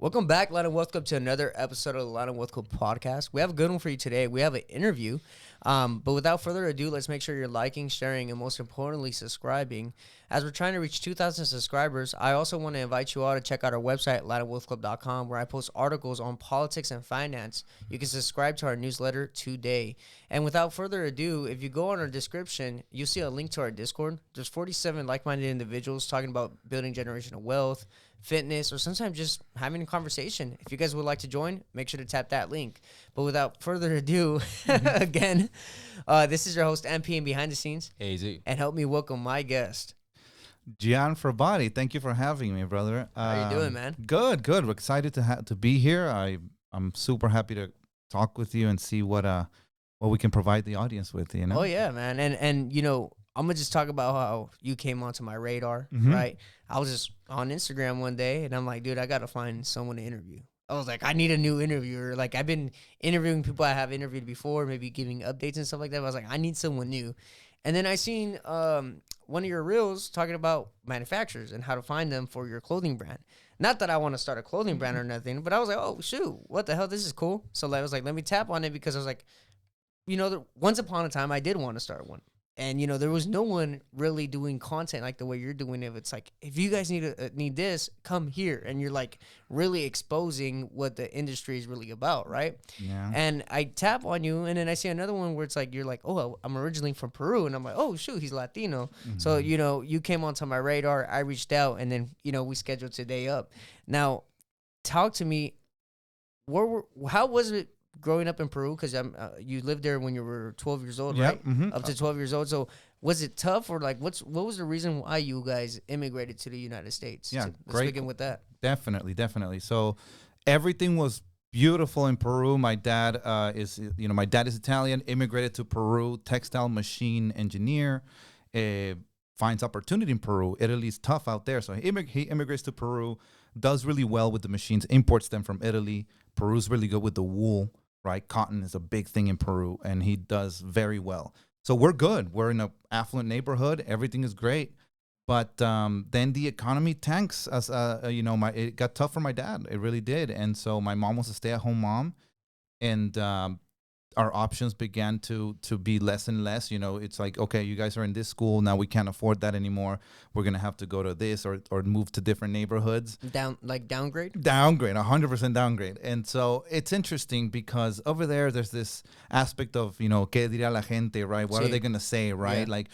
Welcome back, Latino Wealth Club, to another episode of the Latino Wealth Club podcast. We have a good one for you today. We have an interview. But without further ado, let's make sure you're liking, sharing, and most importantly, subscribing. As we're trying to reach 2,000 subscribers, I also want to invite you all to check out our website, LatinoWealthClub.com, where I post articles on politics and finance. You can subscribe to our newsletter today. And without further ado, if you go on our description, you'll see a link to our Discord. There's 47 like-minded individuals talking about building generational wealth, fitness, or sometimes just having a conversation. If you guys would like to join, make sure to tap that link. But without further ado, again, this is your host, MP, and behind the scenes. AZ. And help me welcome my guest. Gian Frabotti, thank you for having me, brother. How you doing, man? Good. We're excited to be here. I'm super happy to talk with you and see what we can provide the audience with. You know? Oh yeah, man. And you know, I'm gonna just talk about how you came onto my radar, right? I was just on Instagram one day, and I'm like, dude, I gotta find someone to interview. I was like, I need a new interviewer. Like, I've been interviewing people I have interviewed before, maybe giving updates and stuff like that. But I was like, I need someone new. And then I seen one of your reels talking about manufacturers and how to find them for your clothing brand. Not that I want to start a clothing brand or nothing, but I was like, oh, shoot, what the hell? This is cool. So I was like, let me tap on it, because I was like, you know, once upon a time, I did want to start one. And, you know, there was no one really doing content like the way you're doing it. It's like, if you guys need this, come here. And you're, like, really exposing what the industry is really about, right? Yeah. And I tap on you, and then I see another one where it's like, you're like, oh, I'm originally from Peru. And I'm like, oh, shoot, he's Latino. So, you know, you came onto my radar. I reached out, and then, you know, we scheduled today up. Now, talk to me. How was it growing up in Peru? Because you lived there when you were 12 years old, right? Up to 12 years old. So was it tough, or like what was the reason why you guys immigrated to the United States? Yeah, So let's begin with that. Definitely. So everything was beautiful in Peru. My dad is Italian, immigrated to Peru, textile machine engineer, finds opportunity in Peru. Italy's tough out there. So he immigrates to Peru, does really well with the machines, imports them from Italy. Peru's really good with the wool. Right, cotton is a big thing in Peru, and he does very well. So we're good. We're in an affluent neighborhood. Everything is great. But then the economy tanks. As it got tough for my dad. It really did. And so my mom was a stay-at-home mom, and our options began to be less and less. You know, it's like, okay, you guys are in this school now. We can't afford that anymore. We're gonna have to go to this or move to different neighborhoods. Downgrade. Downgrade, 100% downgrade. And so it's interesting because over there's this aspect of, you know, ¿qué dirá la gente, right? What are they gonna say, right? Yeah. Like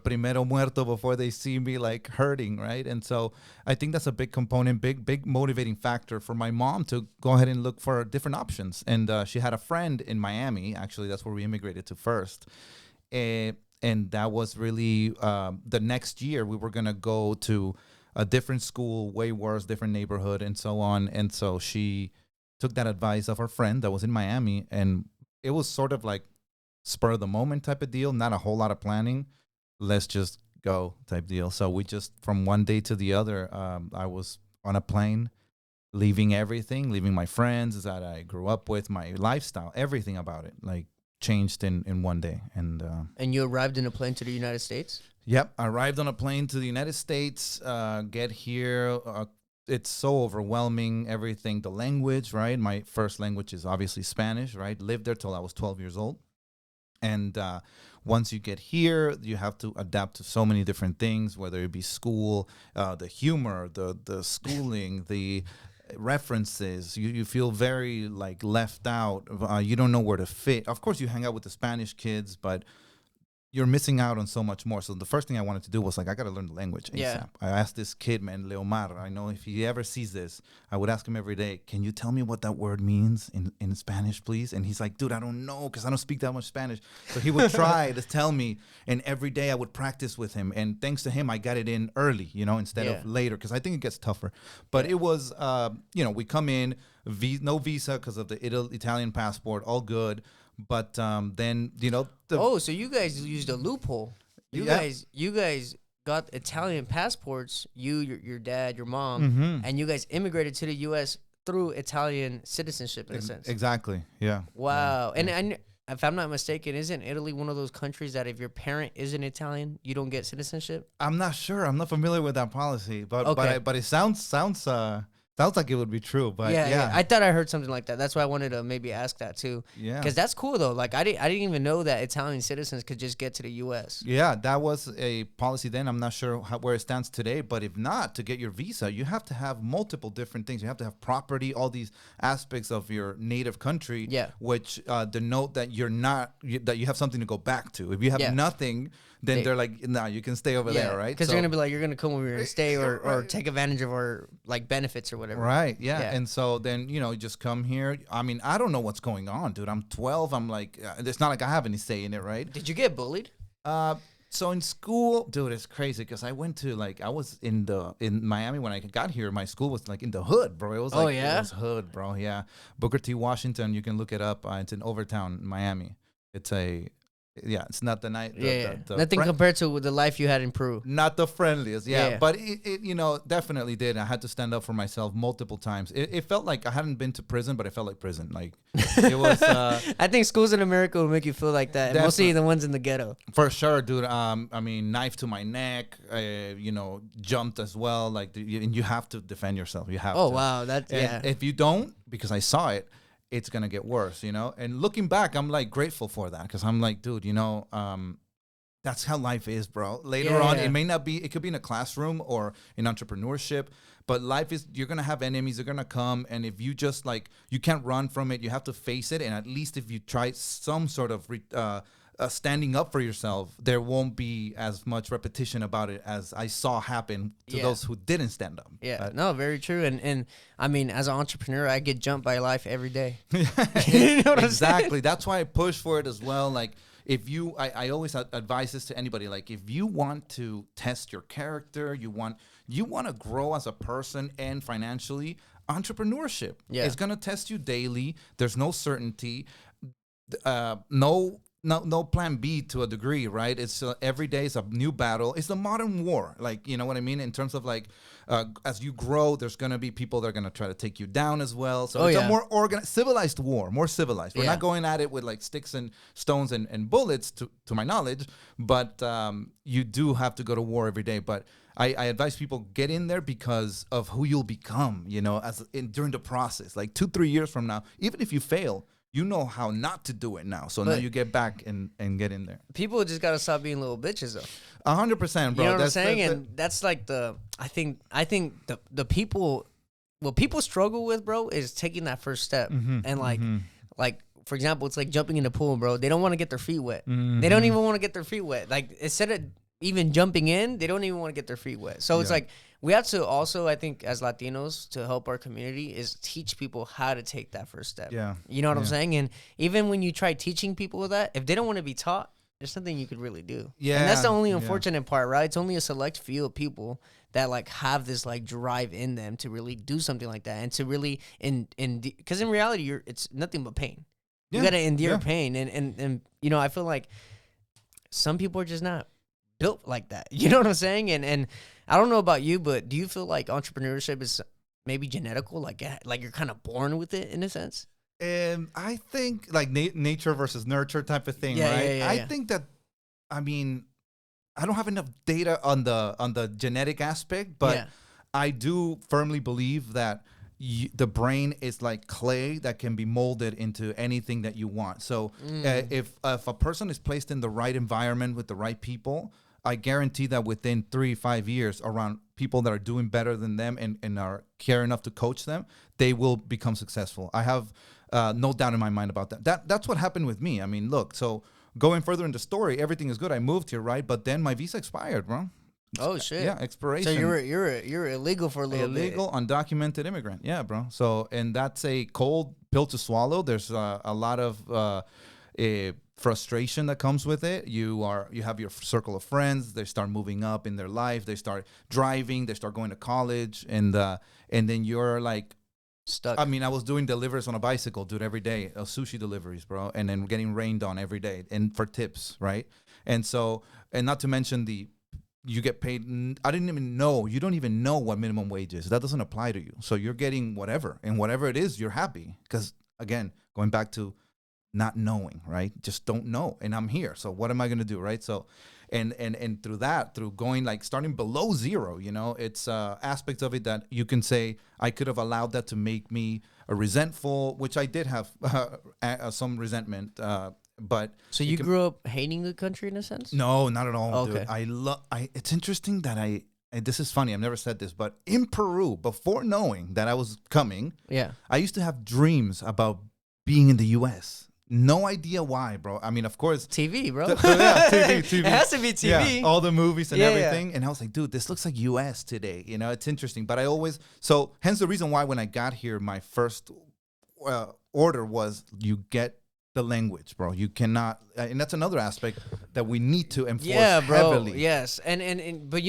primero muerto before they see me like hurting, right? And so I think that's a big component, big motivating factor for my mom to go ahead and look for different options. And she had a friend in Miami. Actually, that's where we immigrated to first. And that was really the next year we were going to go to a different school, way worse, different neighborhood, and so on. And so she took that advice of her friend that was in Miami. And it was sort of like spur of the moment type of deal, not a whole lot of planning. Let's just go type deal. So we just, from one day to the other, I was on a plane, leaving everything, leaving my friends that I grew up with, my lifestyle, everything about it, like changed in one day. And you arrived in a plane to the United States? Yep. I arrived on a plane to the United States, get here. It's so overwhelming, everything. The language, right? My first language is obviously Spanish, right? Lived there till I was 12 years old. And once you get here, you have to adapt to so many different things, whether it be school, the humor, the schooling, the references. You feel very like left out. You don't know where to fit. Of course, you hang out with the Spanish kids, but you're missing out on so much more. So the first thing I wanted to do was like, I got to learn the language ASAP. Yeah. I asked this kid, man, Leomar, I know if he ever sees this, I would ask him every day, can you tell me what that word means in Spanish, please? And he's like, dude, I don't know because I don't speak that much Spanish. So he would try to tell me, and every day I would practice with him. And thanks to him, I got it in early, you know, instead of later, because I think it gets tougher. But it was, we come in, no visa because of the Italian passport, all good. But then, you know. So you guys used a loophole. You guys got Italian passports, your dad, your mom, and you guys immigrated to the U.S. through Italian citizenship in a sense. Exactly, yeah. Wow. Yeah. And if I'm not mistaken, isn't Italy one of those countries that if your parent isn't Italian, you don't get citizenship? I'm not sure. I'm not familiar with that policy, but okay. but it sounds Sounds like it would be true, but yeah. I thought I heard something like that. That's why I wanted to maybe ask that too. Yeah. Because that's cool though. Like I didn't even know that Italian citizens could just get to the U.S. Yeah, that was a policy then. I'm not sure where it stands today, but if not, to get your visa, you have to have multiple different things. You have to have property, all these aspects of your native country, which denote that that you have something to go back to. If you have nothing, then they're like, no, you can stay over there, right? Because they're gonna be like, you're gonna come over here and stay, or take advantage of our like benefits or whatever. Right. Yeah. And so then you just come here. I mean, I don't know what's going on, dude. I'm 12. I'm like, it's not like I have any say in it, right? Did you get bullied? So in school, dude, it's crazy because I went to I was in Miami when I got here. My school was like in the hood, bro. It was like it was hood, bro. Yeah, Booker T, Washington. You can look it up. It's in Overtown, Miami. It's not the night. Nothing compared to the life you had in Peru. Not the friendliest, but it definitely did. I had to stand up for myself multiple times. It felt like I hadn't been to prison, but it felt like prison. Like it was. I think schools in America will make you feel like that. Mostly the ones in the ghetto. For sure, dude. I mean, knife to my neck. Jumped as well. Like, and you have to defend yourself. You have. Oh to. Wow, that's If you don't, because I saw it, it's going to get worse, And looking back, I'm like grateful for that because I'm like, dude, that's how life is, bro. Later on, it may not be, it could be in a classroom or in entrepreneurship, but life is, you're going to have enemies, they're going to come. And if you just you can't run from it, you have to face it. And at least if you try some sort of standing up for yourself, there won't be as much repetition about it as I saw happen to those who didn't stand up. Yeah, no, very true. And I mean, as an entrepreneur, I get jumped by life every day. You know what exactly. That's why I push for it as well. Like, if I always advise this to anybody. Like, if you want to test your character, you want to grow as a person and financially, entrepreneurship is going to test you daily. There's no certainty. No plan B to a degree, right? It's every day is a new battle. It's the modern war, you know what I mean? In terms of as you grow, there's going to be people that are going to try to take you down as well. So it's a more civilized war, more civilized. We're not going at it with sticks and stones and bullets, to my knowledge, but you do have to go to war every day. But I advise people get in there because of who you'll become, during the process. 2-3 years from now, even if you fail, you know how not to do it now. So now you get back and get in there. People just got to stop being little bitches, though. 100%, bro. You know what I'm saying? And that's I think the people, what people struggle with, bro, is taking that first step. And for example, it's like jumping in the pool, bro. They don't want to get their feet wet. They don't even want to get their feet wet. Instead of even jumping in, they don't even want to get their feet wet. So it's we have to also, I think, as Latinos, to help our community, is teach people how to take that first step. Yeah. You know what I'm saying? And even when you try teaching people that, if they don't want to be taught, there's nothing you could really do. Yeah. And that's the only unfortunate part, right? It's only a select few of people that have this drive in them to really do something like that, and to really because in reality, it's nothing but pain. You got to endure pain, and I feel like some people are just not built like that. You know what I'm saying? And I don't know about you, but do you feel like entrepreneurship is maybe genetical? Like you're kind of born with it in a sense? I think nature versus nurture type of thing, right? I think that, I mean, I don't have enough data on the genetic aspect, but I do firmly believe that the brain is like clay that can be molded into anything that you want. So if a person is placed in the right environment with the right people, I guarantee that within 3-5 years, around people that are doing better than them and are care enough to coach them, they will become successful. I have no doubt in my mind about that. That's what happened with me. I mean, look, so going further in the story, everything is good. I moved here, right? But then my visa expired, bro. Oh shit! Yeah, expiration. So you're illegal for a little bit. Illegal, undocumented immigrant. Yeah, bro. So, and that's a cold pill to swallow. There's a lot of frustration that comes with it. You have your circle of friends. They start moving up in their life. They start driving. They start going to college, and then you're stuck. I mean, I was doing deliveries on a bicycle, dude, every day, sushi deliveries, bro, and then getting rained on every day, and for tips, right? And so, and not to mention you get paid. I didn't even know. You don't even know what minimum wage is. That doesn't apply to you. So you're getting whatever, and whatever it is, you're happy because, again, going back to not knowing, right? Just don't know. And I'm here. So what am I going to do, right? So, and through going like starting below zero, it's aspects of it that you can say I could have allowed that to make me a resentful, which I did have some resentment. But so you grew up hating the country in a sense? No, not at all, Okay. dude. It's interesting that and this is funny, I've never said this, but in Peru, before knowing that I was coming, I used to have dreams about being in the U.S. No idea why, bro. I mean, of course. TV, bro. TV. It has to be TV. Yeah, all the movies and everything. Yeah. And I was like, dude, this looks like U.S. today. It's interesting. But hence the reason why when I got here, my first order was you get the language, bro. You cannot, and that's another aspect that we need to enforce heavily. Yes, but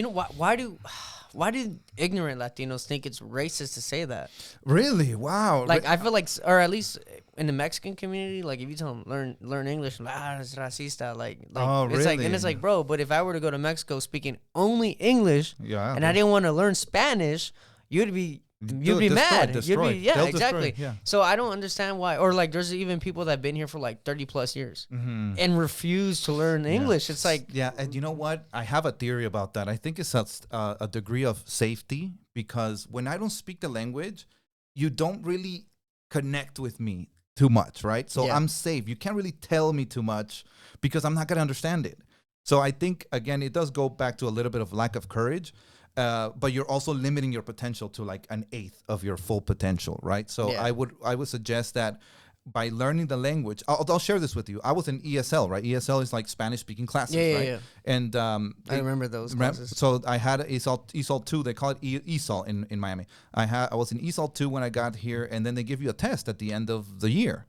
why do ignorant Latinos think it's racist to say that? Really? Wow. Like I feel like, or at least in the Mexican community, like if you tell them learn English, it's racista. Like oh, it's really? like, and it's like, bro, but if I were to go to Mexico speaking only English, and I didn't want to learn Spanish, you'd be mad. Destroyed. Exactly. Yeah. So I don't understand why. Or like, there's even people that've been here for like 30 plus years and refuse to learn English. It's like, yeah. And you know what? I have a theory about that. I think it's a degree of safety, because when I don't speak the language, you don't really connect with me too much, right? So I'm safe. You can't really tell me too much because I'm not going to understand it. So I think, again, it does go back to a little bit of lack of courage. But you're also limiting your potential to like an eighth of your full potential, right? So I would suggest that by learning the language, I'll share this with you. I was in ESL, right? ESL is like Spanish speaking classes, right? Yeah. And I remember those classes. So I had ESL 2. They call it ESL in Miami. I was in ESL 2 when I got here, and then they give you a test at the end of the year.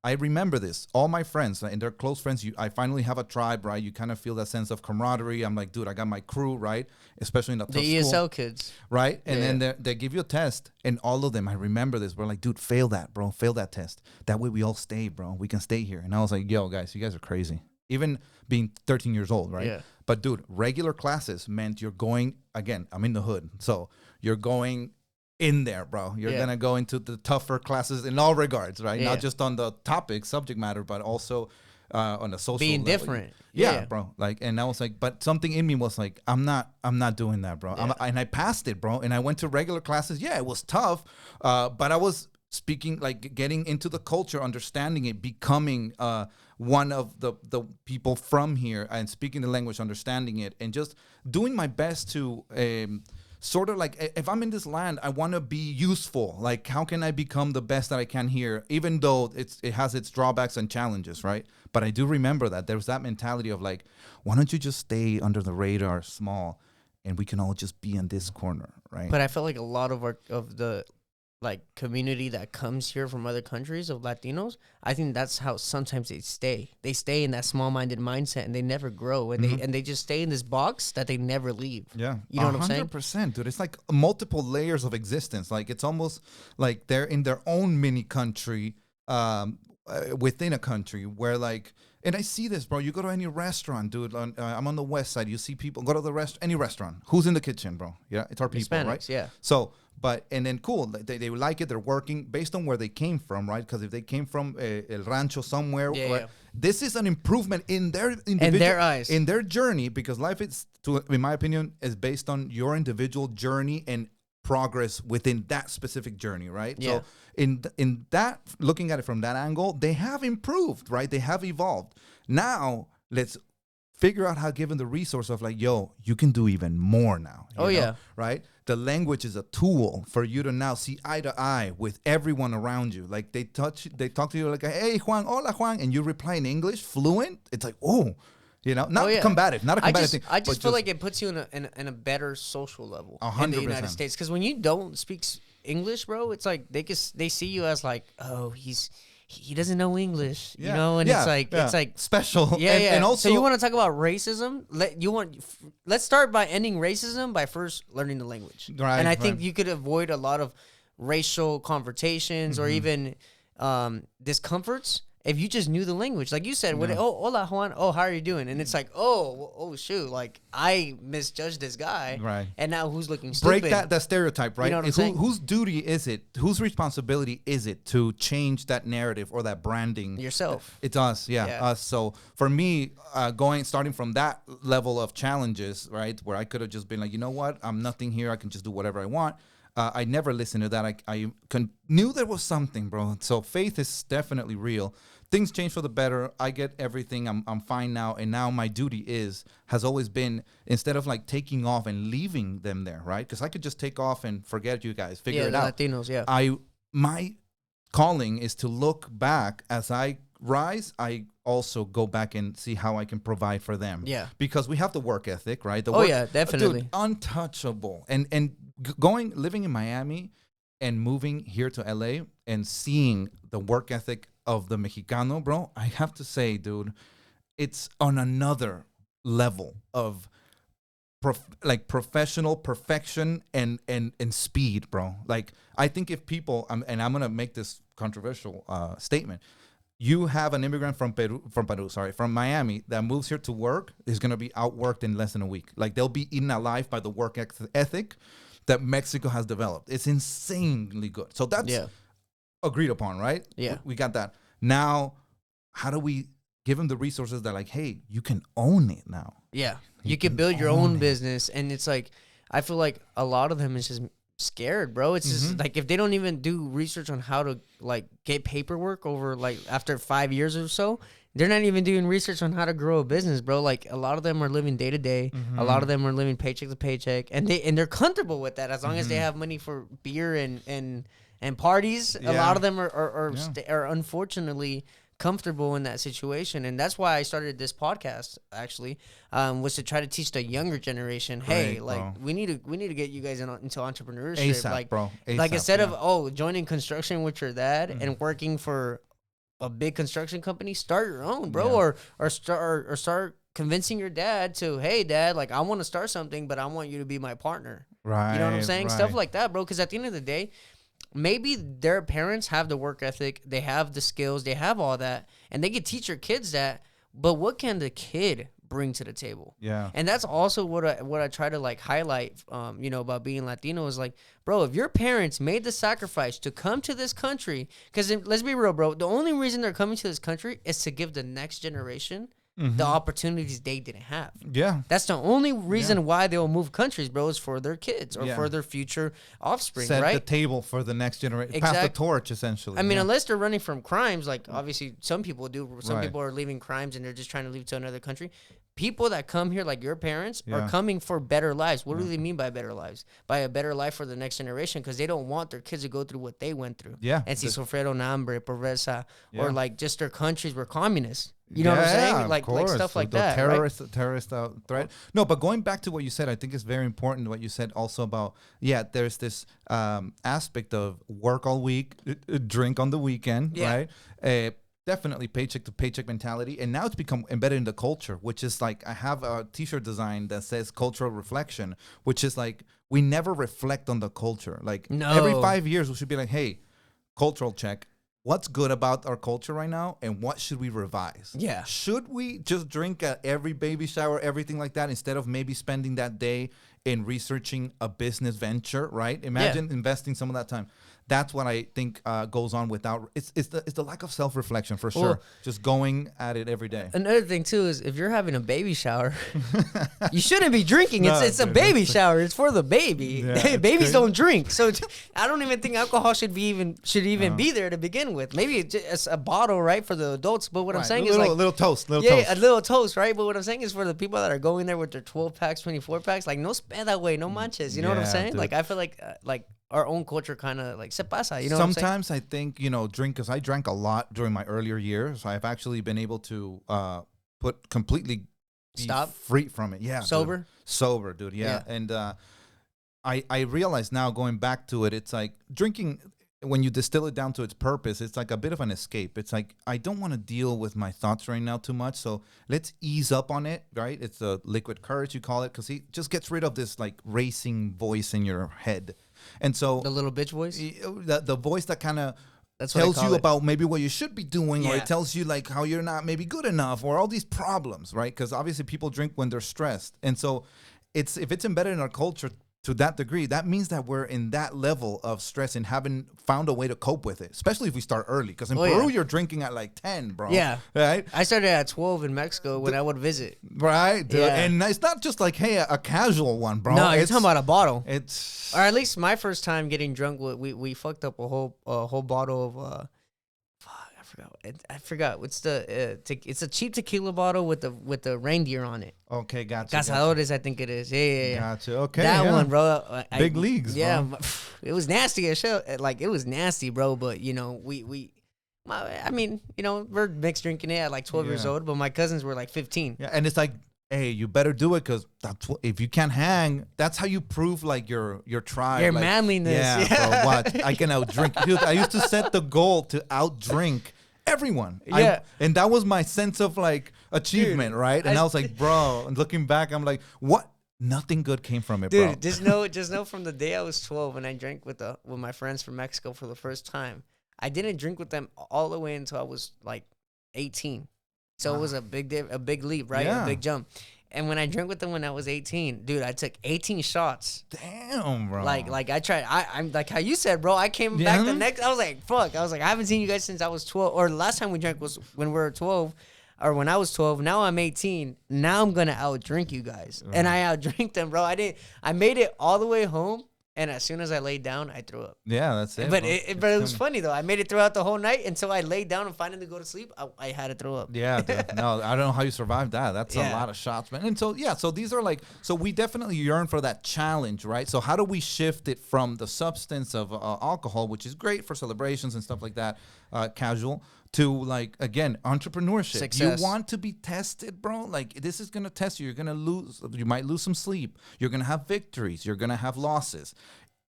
I remember this. All my friends, and they're close friends, I finally have a tribe, right? You kind of feel that sense of camaraderie. I'm like, dude, I got my crew, right? Especially in the ESL school, kids. right? And then they give you a test, and all of them, I remember this, we're like, dude, fail that, bro. Fail that test. That way we all stay, bro. We can stay here. And I was like, yo, guys, you guys are crazy. Even being 13 years old, right? Yeah. But, dude, regular classes meant you're going, again, I'm in the hood. So you're going in there, bro. You're gonna go into the tougher classes in all regards, right? Not just on the topic, subject matter, but also on the social being level. different. Yeah, bro. Like, and I was like, but something in me was like, I'm not doing that, bro. And I passed it, bro. And I went to regular classes. Yeah, it was tough, but I was speaking, like getting into the culture, understanding it, becoming one of the people from here and speaking the language, understanding it, and just doing my best to sort of like, if I'm in this land, I want to be useful. Like, how can I become the best that I can here, even though it has its drawbacks and challenges, right? But I do remember that there was that mentality of like, why don't you just stay under the radar, small, and we can all just be in this corner, right? But I feel like a lot of the like community that comes here from other countries of Latinos, I think that's how sometimes they stay. They stay in that small-minded mindset and they never grow, and they just stay in this box that they never leave. Yeah, you know what I'm saying? 100%, dude. It's like multiple layers of existence. Like, it's almost like they're in their own mini country within a country where, like, and I see this, bro. You go to any restaurant, dude. I'm on the west side. You see people go to the any restaurant. Who's in the kitchen, bro? Yeah, it's our people, Hispanics, right? Yeah. So, and then cool. They like it. They're working based on where they came from, right? Because if they came from El Rancho somewhere, this is an improvement in their individual, in their eyes, in their journey. Because life is, in my opinion, is based on your individual journey and progress within that specific journey, right? Yeah. So in that, looking at it from that angle, they have improved, right? They have evolved. Now let's figure out how, given the resource of like, yo, you can do even more now. You know, right? The language is a tool for you to now see eye to eye with everyone around you. Like, they talk to you like, hey, Juan, hola, Juan, and you reply in English fluent. It's like, oh, you know, not combative, not a combative thing. I just feel like it puts you in a better social level 100%. in the United States. Because when you don't speak English, bro, it's like they see you as like, oh, he doesn't know English, you know, and it's like special. Yeah, and also, so you want to talk about racism? Let's start by ending racism by first learning the language, right? And I think you could avoid a lot of racial confrontations or even discomforts if you just knew the language. Like you said, hola Juan, how are you doing? And it's like, oh shoot, like I misjudged this guy, right? And now who's looking stupid? Break that stereotype, right? You know what I'm saying? Whose duty is it? Whose responsibility is it to change that narrative or that branding? Yourself. It's us, us. So for me, starting from that level of challenges, right, where I could have just been like, you know what, I'm nothing here. I can just do whatever I want. I never listened to that. I knew there was something, bro. So faith is definitely real. Things change for the better. I get everything. I'm fine now. And now my duty has always been, instead of like taking off and leaving them there, right? Because I could just take off and forget you guys, figure it out. Latinos, yeah. My calling is to look back as I rise. I also go back and see how I can provide for them. Yeah. Because we have the work ethic, right? Definitely. Dude, untouchable. And living in Miami and moving here to LA and seeing the work ethic of the Mexicano, bro, I have to say, dude, it's on another level of professional perfection and speed, bro. Like, I think if people, and I'm going to make this controversial statement, you have an immigrant from Miami that moves here to work, is going to be outworked in less than a week. Like, they'll be eaten alive by the work ethic that Mexico has developed. It's insanely good. So that's agreed upon, right? Yeah. We got that. Now, how do we give them the resources that, like, hey, you can own it now? Yeah. You can build your own business. And it's like, I feel like a lot of them is just scared, bro. It's just like, if they don't even do research on how to like get paperwork over like after 5 years or so, they're not even doing research on how to grow a business, bro. Like, a lot of them are living day to day. A lot of them are living paycheck to paycheck, and they're comfortable with that as long as they have money for beer and parties. A lot of them are unfortunately comfortable in that situation, and that's why I started this podcast. Actually, was to try to teach the younger generation, hey, like, bro, we need to get you guys into entrepreneurship, ASAP, like, bro. ASAP, like instead of joining construction with your dad and working for a big construction company, start your own, bro, or start convincing your dad to, hey, dad, like, I want to start something, but I want you to be my partner. Right. You know what I'm saying? Right. Stuff like that, bro. Because at the end of the day, maybe their parents have the work ethic, they have the skills, they have all that, and they could teach your kids that. But what can the kid bring to the table? Yeah. And that's also what I try to like highlight, about being Latino is like, bro, if your parents made the sacrifice to come to this country, because let's be real, bro, the only reason they're coming to this country is to give the next generation the opportunities they didn't have. Yeah. That's the only reason why they'll move countries, bro, is for their kids or for their future offspring, Set right? the table for the next generation. Exactly. Pass the torch, essentially. I mean, unless they're running from crimes, like obviously some people do. Some people are leaving crimes and they're just trying to leave to another country. People that come here, like your parents, are coming for better lives. What do they mean by better lives? By a better life for the next generation, because they don't want their kids to go through what they went through. Yeah. And si sufrieron hambre, pobreza, or like just their countries were communist. You know what I'm saying? Like stuff like that. Terrorist threat. No, but going back to what you said, I think it's very important what you said also about, there's this aspect of work all week, drink on the weekend, right? Definitely paycheck to paycheck mentality. And now it's become embedded in the culture, which is like, I have a t-shirt design that says cultural reflection, which is like, we never reflect on the culture. Like every 5 years, we should be like, hey, cultural check. What's good about our culture right now, and what should we revise? Yeah. Should we just drink at every baby shower, everything like that, instead of maybe spending that day in researching a business venture, right? Imagine investing some of that time. That's what I think goes on without. It's the lack of self-reflection for sure. Just going at it every day. Another thing too is if you're having a baby shower, you shouldn't be drinking. It's a baby shower. It's for the baby. Yeah, babies don't drink, so I don't even think alcohol should even be there to begin with. Maybe it's a bottle, right, for the adults. But what I'm saying is like a little toast, a little toast, right? But what I'm saying is for the people that are going there with their 12 packs, 24 packs, like no sped that way, no manches. You know what I'm saying? Dude. Like I feel like our own culture kind of like se pasa, you know. Sometimes I think, drink, because I drank a lot during my earlier years. I've actually been able to put completely free from it. Yeah, sober, dude. Yeah. And I realize now, going back to it, it's like drinking. When you distill it down to its purpose, it's like a bit of an escape. It's like, I don't want to deal with my thoughts right now too much, so let's ease up on it, right? It's the liquid courage, you call it, because he just gets rid of this like racing voice in your head. And so the little bitch voice, the voice that kind of That's what I tells call you it. about maybe what you should be doing, or Yeah. it tells you like how you're not maybe good enough, or all these problems, right? Because obviously people drink when they're stressed, and so if it's embedded in our culture to that degree, that means that we're in that level of stress and haven't found a way to cope with it, especially if we start early. Because in Peru, you're drinking at like 10, bro. Yeah. Right? I started at 12 in Mexico when I would visit. Right? Dude. Yeah. And it's not just like, hey, a casual one, bro. No, you're talking about a bottle. It's... Or at least my first time getting drunk, we fucked up a whole bottle of I forgot what's the it's a cheap tequila bottle with the reindeer on it. Okay, gotcha. Cazadores, I think it is. Yeah. Gotcha. Okay, that one, bro. Big leagues. Yeah, bro. it was nasty as shit. Like it was nasty, bro. But you know, I mean, you know, we're mixed drinking it at like 12 years old, but my cousins were like 15. Yeah, and it's like, hey, you better do it because if you can't hang, that's how you prove like your tribe, your like, manliness. Yeah, bro. What I can outdrink, dude. I used to set the goal to outdrink everyone. Yeah, and that was my sense of like achievement, dude, right? And I was like, bro. And looking back, I'm like, what? Nothing good came from it, dude, bro. just know from the day I was 12 and I drank with my friends from Mexico for the first time. I didn't drink with them all the way until I was like 18. So it was a big leap, right? Yeah. A big jump. And when I drank with them when I was 18, dude, I took 18 shots. Damn, bro. Like I tried. I'm like how you said, bro. I came back the next. I was like, fuck. I was like, I haven't seen you guys since I was 12. Or the last time we drank was when we were 12, or when I was 12. Now I'm 18. Now I'm gonna outdrink you guys, and I outdrink them, bro. I made it all the way home. And as soon as I laid down, I threw up. Yeah, that's it. But it was funny though. I made it throughout the whole night until I laid down and finally go to sleep. I had to throw up. Yeah, dude. No, I don't know how you survived that. That's a lot of shots, man. And so so these are like, so we definitely yearn for that challenge, right? So how do we shift it from the substance of alcohol, which is great for celebrations and stuff like that, casual, to like, again, entrepreneurship. Success. You want to be tested, bro. Like this is gonna test you. You're gonna lose. You might lose some sleep. You're gonna have victories. You're gonna have losses.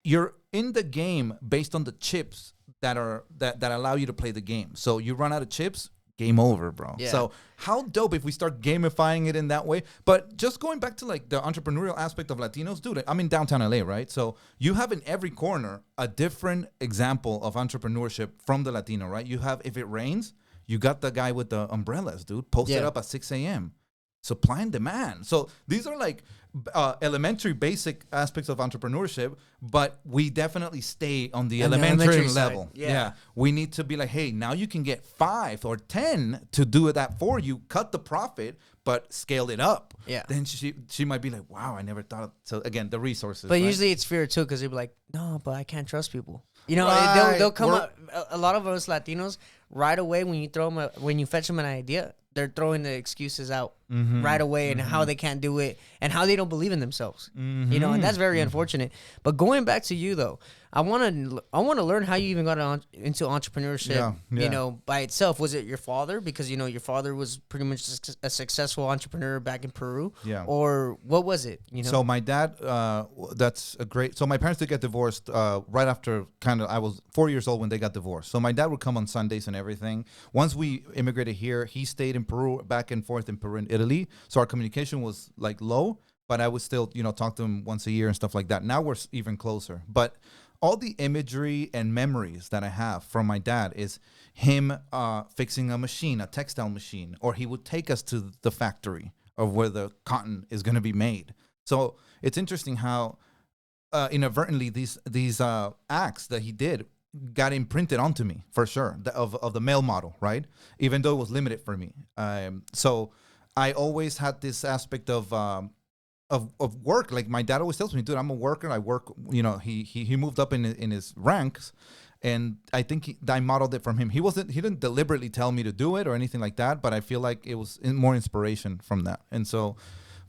You're in the game based on the chips that allow you to play the game. So you run out of chips, game over, bro. Yeah. So how dope if we start gamifying it in that way. But just going back to like the entrepreneurial aspect of Latinos, dude, I'm in downtown LA, right? So you have in every corner a different example of entrepreneurship from the Latino, right? You have, if it rains, you got the guy with the umbrellas, dude, posted up at 6 a.m. Supply and demand. So these are like elementary basic aspects of entrepreneurship, but we definitely stay on the elementary level. Yeah. We need to be like, hey, now you can get 5 or 10 to do that for you, cut the profit, but scale it up. Yeah. Then she might be like, wow, I never thought of. So again, the resources. But usually it's fear too, because they'll be like, no, but I can't trust people. You know, Right. they'll come up. A lot of us Latinos right away when you when you fetch them an idea, they're throwing the excuses out right away and how they can't do it and how they don't believe in themselves. You know, and that's very unfortunate. But going back to you though, I want to learn how you even got into entrepreneurship. You know, by itself. Was it your father? Because you know your father was pretty much a successful entrepreneur back in Peru. Yeah. Or what was it? You know. So my dad, that's a great. So my parents did get divorced right after I was 4 years old when they got divorced. So my dad would come on Sundays and everything. Once we immigrated here, he stayed in Peru, back and forth in Peru and Italy. So our communication was like low, but I would still, you know, talk to him once a year and stuff like that. Now we're even closer. But all the imagery and memories that I have from my dad is him fixing a machine, a textile machine, or he would take us to the factory of where the cotton is going to be made. So it's interesting how inadvertently these acts that he did got imprinted onto me for sure of the male model, right? Even though it was limited for me. So I always had this aspect of work. Like my dad always tells me, dude, I'm a worker. I work, you know, he moved up in his ranks, and I think I modeled it from him. He didn't deliberately tell me to do it or anything like that, but I feel like it was more inspiration from that. And so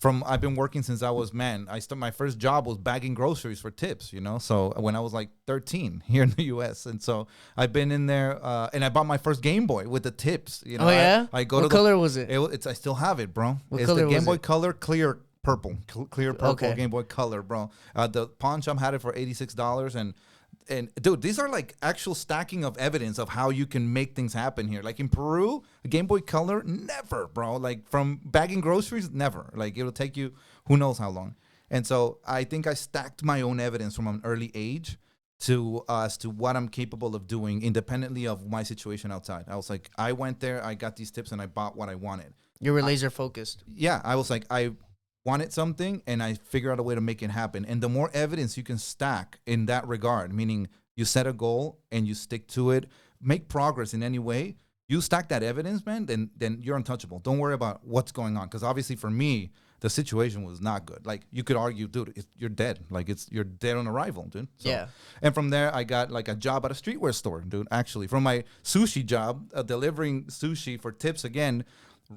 I've been working since I was, my first job was bagging groceries for tips, you know? So when I was like 13 here in the US. And so I've been in there, and I bought my first Game Boy with the tips, you know? Oh yeah? I go what color was it? I still have it, bro. What it's color the Game was Boy it? Color clear purple Okay. Game Boy Color, bro. The pawn shop had it for $86, and dude, these are like actual stacking of evidence of how you can make things happen here. Like in Peru, a Game Boy Color, never, bro. Like from bagging groceries, never. Like it'll take you who knows how long. And so I think I stacked my own evidence from an early age. as to what I'm capable of doing independently of my situation outside. I was like, I went there, I got these tips, and I bought what I wanted. You were laser focused. Yeah, I was like, I wanted something, and I figured out a way to make it happen. And the more evidence you can stack in that regard, meaning you set a goal and you stick to it, make progress in any way, you stack that evidence, man, then you're untouchable. Don't worry about what's going on. Because obviously for me, the situation was not good. Like, you could argue, dude, you're dead. Like, you're dead on arrival, dude. So, Yeah. And from there, I got like a job at a streetwear store, dude, actually. From my sushi job, delivering sushi for tips again,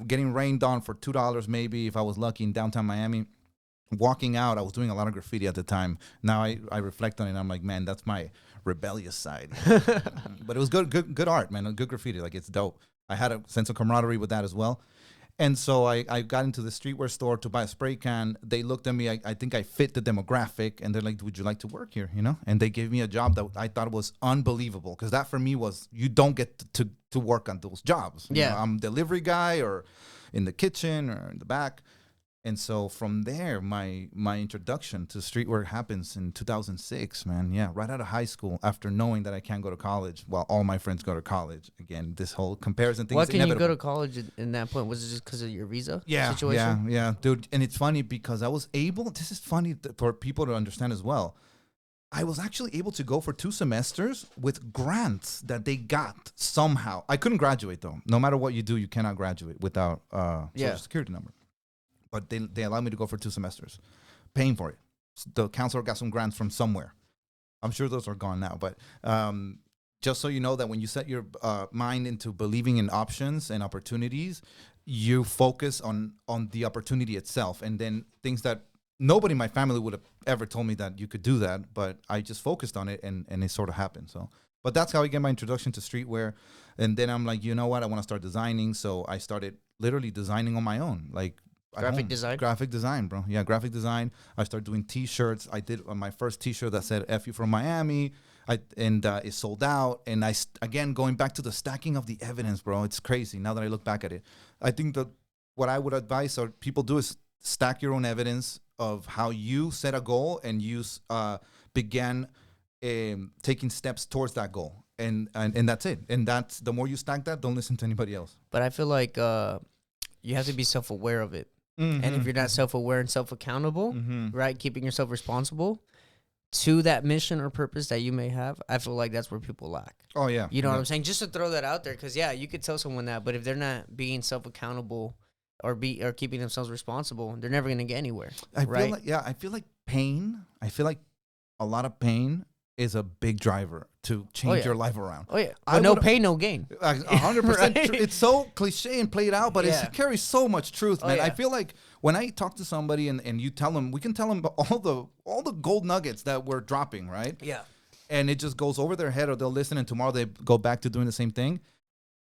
getting rained on for $2 maybe if I was lucky in downtown Miami. Walking out, I was doing a lot of graffiti at the time. Now I reflect on it, and I'm like, man, that's my rebellious side. But it was good art, man. Good graffiti. Like, it's dope. I had a sense of camaraderie with that as well. And so I got into the streetwear store to buy a spray can. They looked at me. I think I fit the demographic, and they're like, would you like to work here? You know? And they gave me a job that I thought was unbelievable, because that for me was, you don't get to work on those jobs. You know, I'm delivery guy or in the kitchen or in the back. And so from there, my introduction to streetwear happens in 2006, man. Yeah, right out of high school, after knowing that I can't go to college while all my friends go to college. Again, this whole comparison thing. Why can you go to college in that point? Was it just because of your visa situation? Yeah, dude. And it's funny because I was able, this is funny for people to understand as well. I was actually able to go for 2 semesters with grants that they got somehow. I couldn't graduate, though. No matter what you do, you cannot graduate without Social Security number. But they allowed me to go for 2 semesters, paying for it. The counselor got some grants from somewhere. I'm sure those are gone now. But just so you know that when you set your mind into believing in options and opportunities, you focus on the opportunity itself. And then things that nobody in my family would have ever told me that you could do that. But I just focused on it, and it sort of happened. So, but that's how I get my introduction to streetwear. And then I'm like, you know what? I want to start designing. So I started literally designing on my own. Like, Graphic design, bro. Yeah, graphic design. I started doing T-shirts. I did my first T-shirt that said "F you from Miami," and it sold out. And again, going back to the stacking of the evidence, bro. It's crazy now that I look back at it. I think that what I would advise people do is stack your own evidence of how you set a goal and you began taking steps towards that goal. And that's it. And that's, the more you stack that, don't listen to anybody else. But I feel like you have to be self-aware of it. Mm-hmm. And if you're not self-aware and self-accountable, right, keeping yourself responsible to that mission or purpose that you may have, I feel like that's where people lack. Oh, yeah. You know what I'm saying? Just to throw that out there, because, yeah, you could tell someone that, but if they're not being self-accountable or keeping themselves responsible, they're never going to get anywhere, right? I feel like pain, a lot of pain is a big driver to change your life around. Oh, yeah. Well, no pain, no gain. 100%. Right? It's so cliche and played out, but it carries so much truth, man. I feel like when I talk to somebody and you tell them, we can tell them all the gold nuggets that we're dropping, right? Yeah. And it just goes over their head, or they'll listen, and tomorrow they go back to doing the same thing.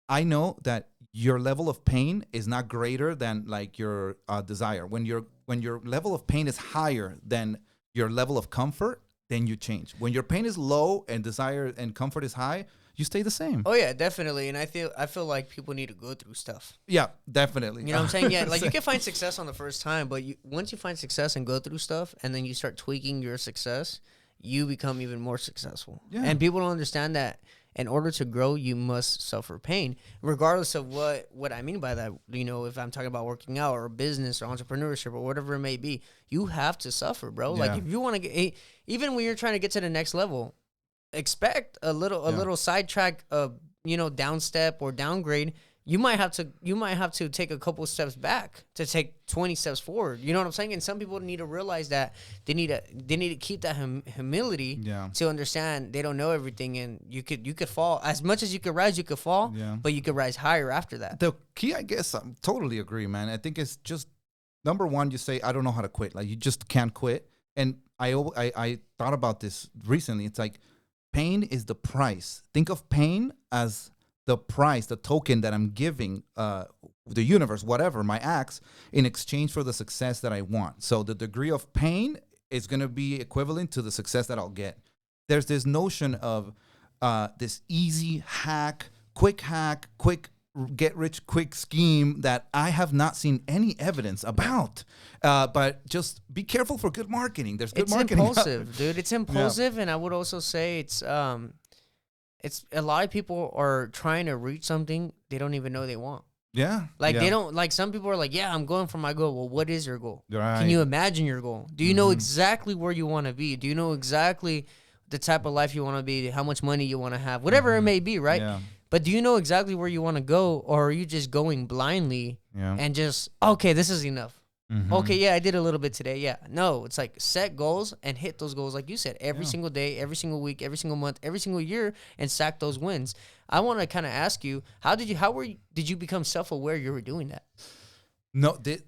I know that your level of pain is not greater than like your desire. When your level of pain is higher than your level of comfort, then you change. When your pain is low and desire and comfort is high, you stay the same. Oh yeah, definitely. And I feel like people need to go through stuff. Yeah, definitely. You know what I'm saying? Yeah, like you can find success on the first time, but once you find success and go through stuff, and then you start tweaking your success, you become even more successful. Yeah. And people don't understand that in order to grow, you must suffer pain, regardless of what I mean by that. You know, if I'm talking about working out or business or entrepreneurship or whatever it may be, you have to suffer, bro. Yeah. Like if you want to get, even when you're trying to get to the next level, expect a little sidetrack, downstep or downgrade. You might have to take a couple steps back to take 20 steps forward. You know what I'm saying? And some people need to realize that they need to keep that humility to understand they don't know everything, and you could fall as much as you could rise. You could fall, but you could rise higher after that. The key, I guess, I totally agree, man. I think it's just number one. You say, I don't know how to quit. Like you just can't quit. And I thought about this recently. It's like pain is the price. Think of pain as the price, the token that I'm giving the universe, whatever, my acts, in exchange for the success that I want. So the degree of pain is going to be equivalent to the success that I'll get. There's this notion of this easy quick get rich quick scheme that I have not seen any evidence about. But just be careful for good marketing. There's good marketing. It's impulsive, dude. It's impulsive, and I would also say it's a lot of people are trying to reach something they don't even know they want. Yeah. Like they don't, like some people are like, yeah, I'm going for my goal. Well, what is your goal? Right. Can you imagine your goal? Do you know exactly where you want to be? Do you know exactly the type of life you want to be, how much money you want to have, whatever it may be, right? Yeah. But do you know exactly where you want to go, or are you just going blindly and just, okay, this is enough? Okay, yeah, I did a little bit today. Yeah. No, it's like set goals and hit those goals, like you said, every single day, every single week, every single month, every single year, and stack those wins. I want to kind of ask you, did you become self-aware you were doing that? No, the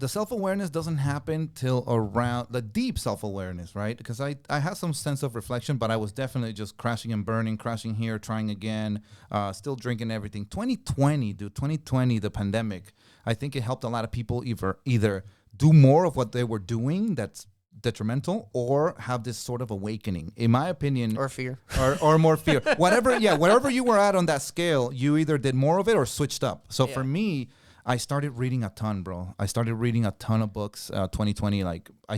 self-awareness doesn't happen till around the deep self-awareness, right? Because I had some sense of reflection, but I was definitely just crashing and burning, crashing here, trying again, still drinking everything. 2020, the pandemic, I think it helped a lot of people either do more of what they were doing that's detrimental, or have this sort of awakening, in my opinion, or fear, or more fear. Whatever you were at on that scale, you either did more of it or switched up. So for me, I started reading a ton, bro. I started reading a ton of books. 2020, like I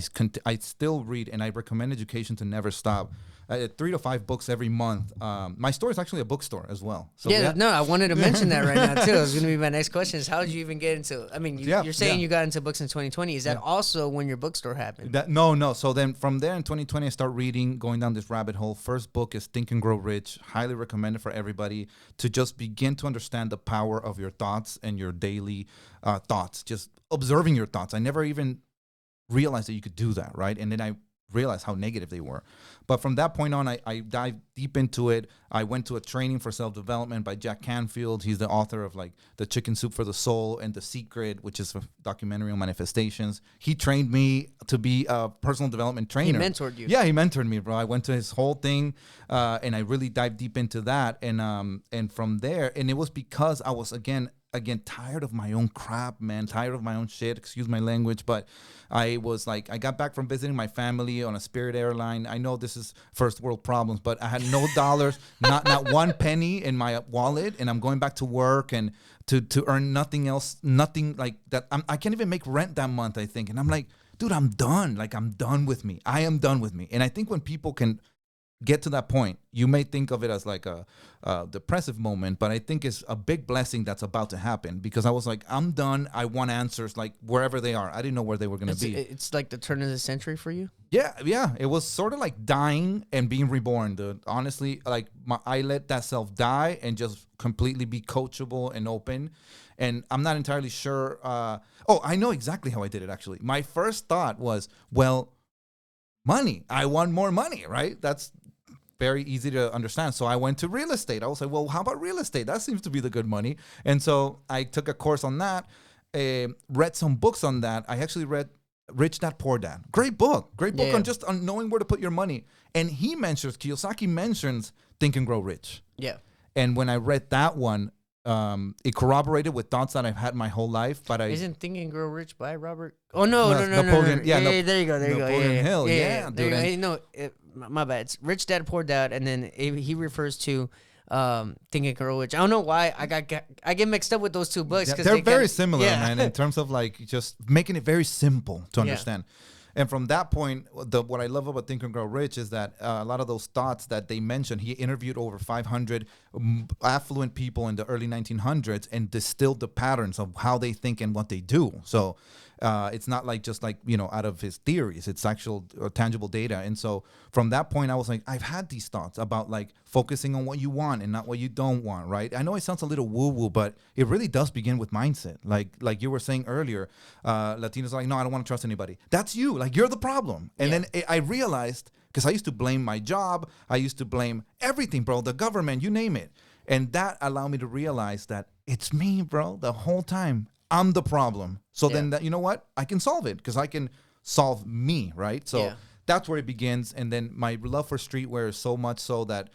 still read, and I recommend education to never stop. 3 to 5 books every month. My store is actually a bookstore as well. So I wanted to mention that right now too. It was going to be my next question: is how did you even get into? I mean, you're saying you got into books in 2020. Is that also when your bookstore happened? No. So then from there in 2020, I start reading, going down this rabbit hole. First book is Think and Grow Rich. Highly recommended for everybody to just begin to understand the power of your thoughts and your daily thoughts. Just observing your thoughts. I never even realized that you could do that, right? And then I realized how negative they were. But from that point on, I dived deep into it. I went to a training for self-development by Jack Canfield. He's the author of like The Chicken Soup for the Soul and The Secret, which is a documentary on manifestations. He trained me to be a personal development trainer. He mentored you. Yeah, he mentored me, bro. I went to his whole thing, and I really dived deep into that. And from there, and it was because I was again tired of my own crap, man, tired of my own shit, excuse my language, but I was like, I got back from visiting my family on a Spirit airline. I know this is first world problems, but I had no dollars, not one penny in my wallet, and I'm going back to work and to earn nothing else, nothing like that. I can't even make rent that month, I think. And I'm like, dude, I'm done. Like, I'm done with me. I am done with me. And I think when people can get to that point, you may think of it as like a depressive moment, but I think it's a big blessing that's about to happen, because I was like, I'm done. I want answers, like wherever they are. I didn't know where they were going to be. It's like the turn of the century for you. Yeah. It was sort of like dying and being reborn, dude. Honestly, like I let that self die and just completely be coachable and open. And I'm not entirely sure. I know exactly how I did it, actually. My first thought was, well, money. I want more money, right? That's very easy to understand. So I went to real estate. I was like, well, how about real estate? That seems to be the good money. And so I took a course on that, read some books on that. I actually read Rich Dad, Poor Dad. Great book on knowing where to put your money. And Kiyosaki mentions Think and Grow Rich. Yeah. And when I read that one, it corroborated with thoughts that I've had my whole life. But Isn't Think and Grow Rich by Robert? Oh, no. Napoleon. Yeah, there you go. Napoleon Hill. Yeah, dude. My bad. It's Rich Dad, Poor Dad, and then he refers to Think and Grow Rich. I don't know why I get mixed up with those two books. Yeah, they're very similar, man, in terms of like just making it very simple to understand. And from that point, what I love about Think and Grow Rich is that a lot of those thoughts that they mentioned, he interviewed over 500 affluent people in the early 1900s and distilled the patterns of how they think and what they do. So it's not like just like, out of his theories. It's actual tangible data. And so from that point, I was like, I've had these thoughts about like focusing on what you want and not what you don't want, right? I know it sounds a little woo-woo, but it really does begin with mindset. Like you were saying earlier, Latinos are like, no, I don't want to trust anybody. That's you. Like, you're the problem. And then I realized, because I used to blame my job. I used to blame everything, bro, the government, you name it. And that allowed me to realize that it's me, bro, the whole time. I'm the problem. So then, you know what? I can solve it, because I can solve me, right? So that's where it begins. And then my love for streetwear is so much so that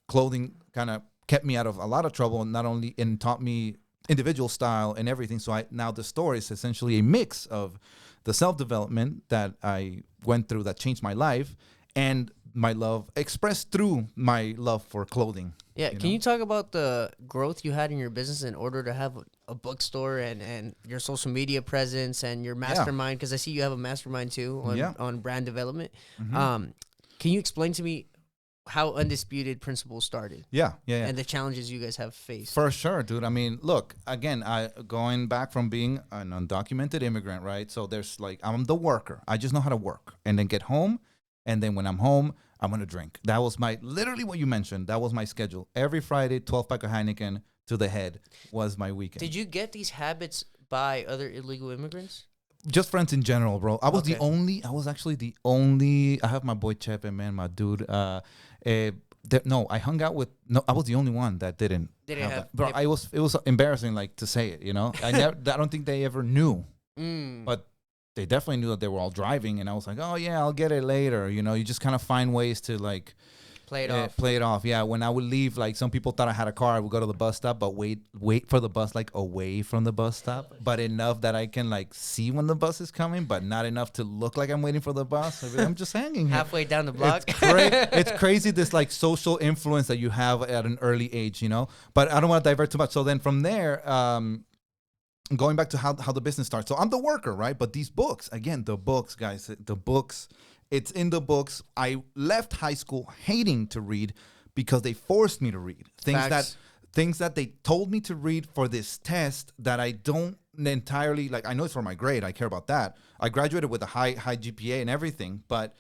clothing kind of kept me out of a lot of trouble, not only and taught me individual style and everything. So now the store is essentially a mix of the self-development that I went through that changed my life, and my love expressed through my love for clothing. Yeah, can you talk about the growth you had in your business in order to have a bookstore and your social media presence and your mastermind? Because I see you have a mastermind too on brand development. Mm-hmm. Can you explain to me how Undisputed Principles started? Yeah. And the challenges you guys have faced. For sure, dude. I mean, look, again, going back from being an undocumented immigrant, right? So there's like, I'm the worker. I just know how to work and then get home. And then when I'm home, I'm going to drink. That was literally what you mentioned. That was my schedule. Every Friday, 12 pack of Heineken to the head was my weekend. Did you get these habits by other illegal immigrants? Just friends in general, bro. I was actually the only, I have my boy Chepe, man, my dude. I hung out with, I was the only one that didn't have that. Bro, it was embarrassing, like, to say it, you know? I don't think they ever knew. But they definitely knew that they were all driving, and I was like, oh yeah, I'll get it later. You know, you just kind of find ways to like play it off. Yeah, when I would leave, like some people thought I had a car, I would go to the bus stop, but wait for the bus, like away from the bus stop, but enough that I can like see when the bus is coming, but not enough to look like I'm waiting for the bus. I'm just hanging here. Halfway down the block. It's crazy, this like social influence that you have at an early age, you know. But I don't want to divert too much. So then from there, going back to how the business starts. So I'm the worker, right? But these books, again, the books, guys, it's in the books. I left high school hating to read because they forced me to read things that they told me to read for this test that I don't entirely like. I know it's for my grade. I care about that. I graduated with a high GPA and everything, but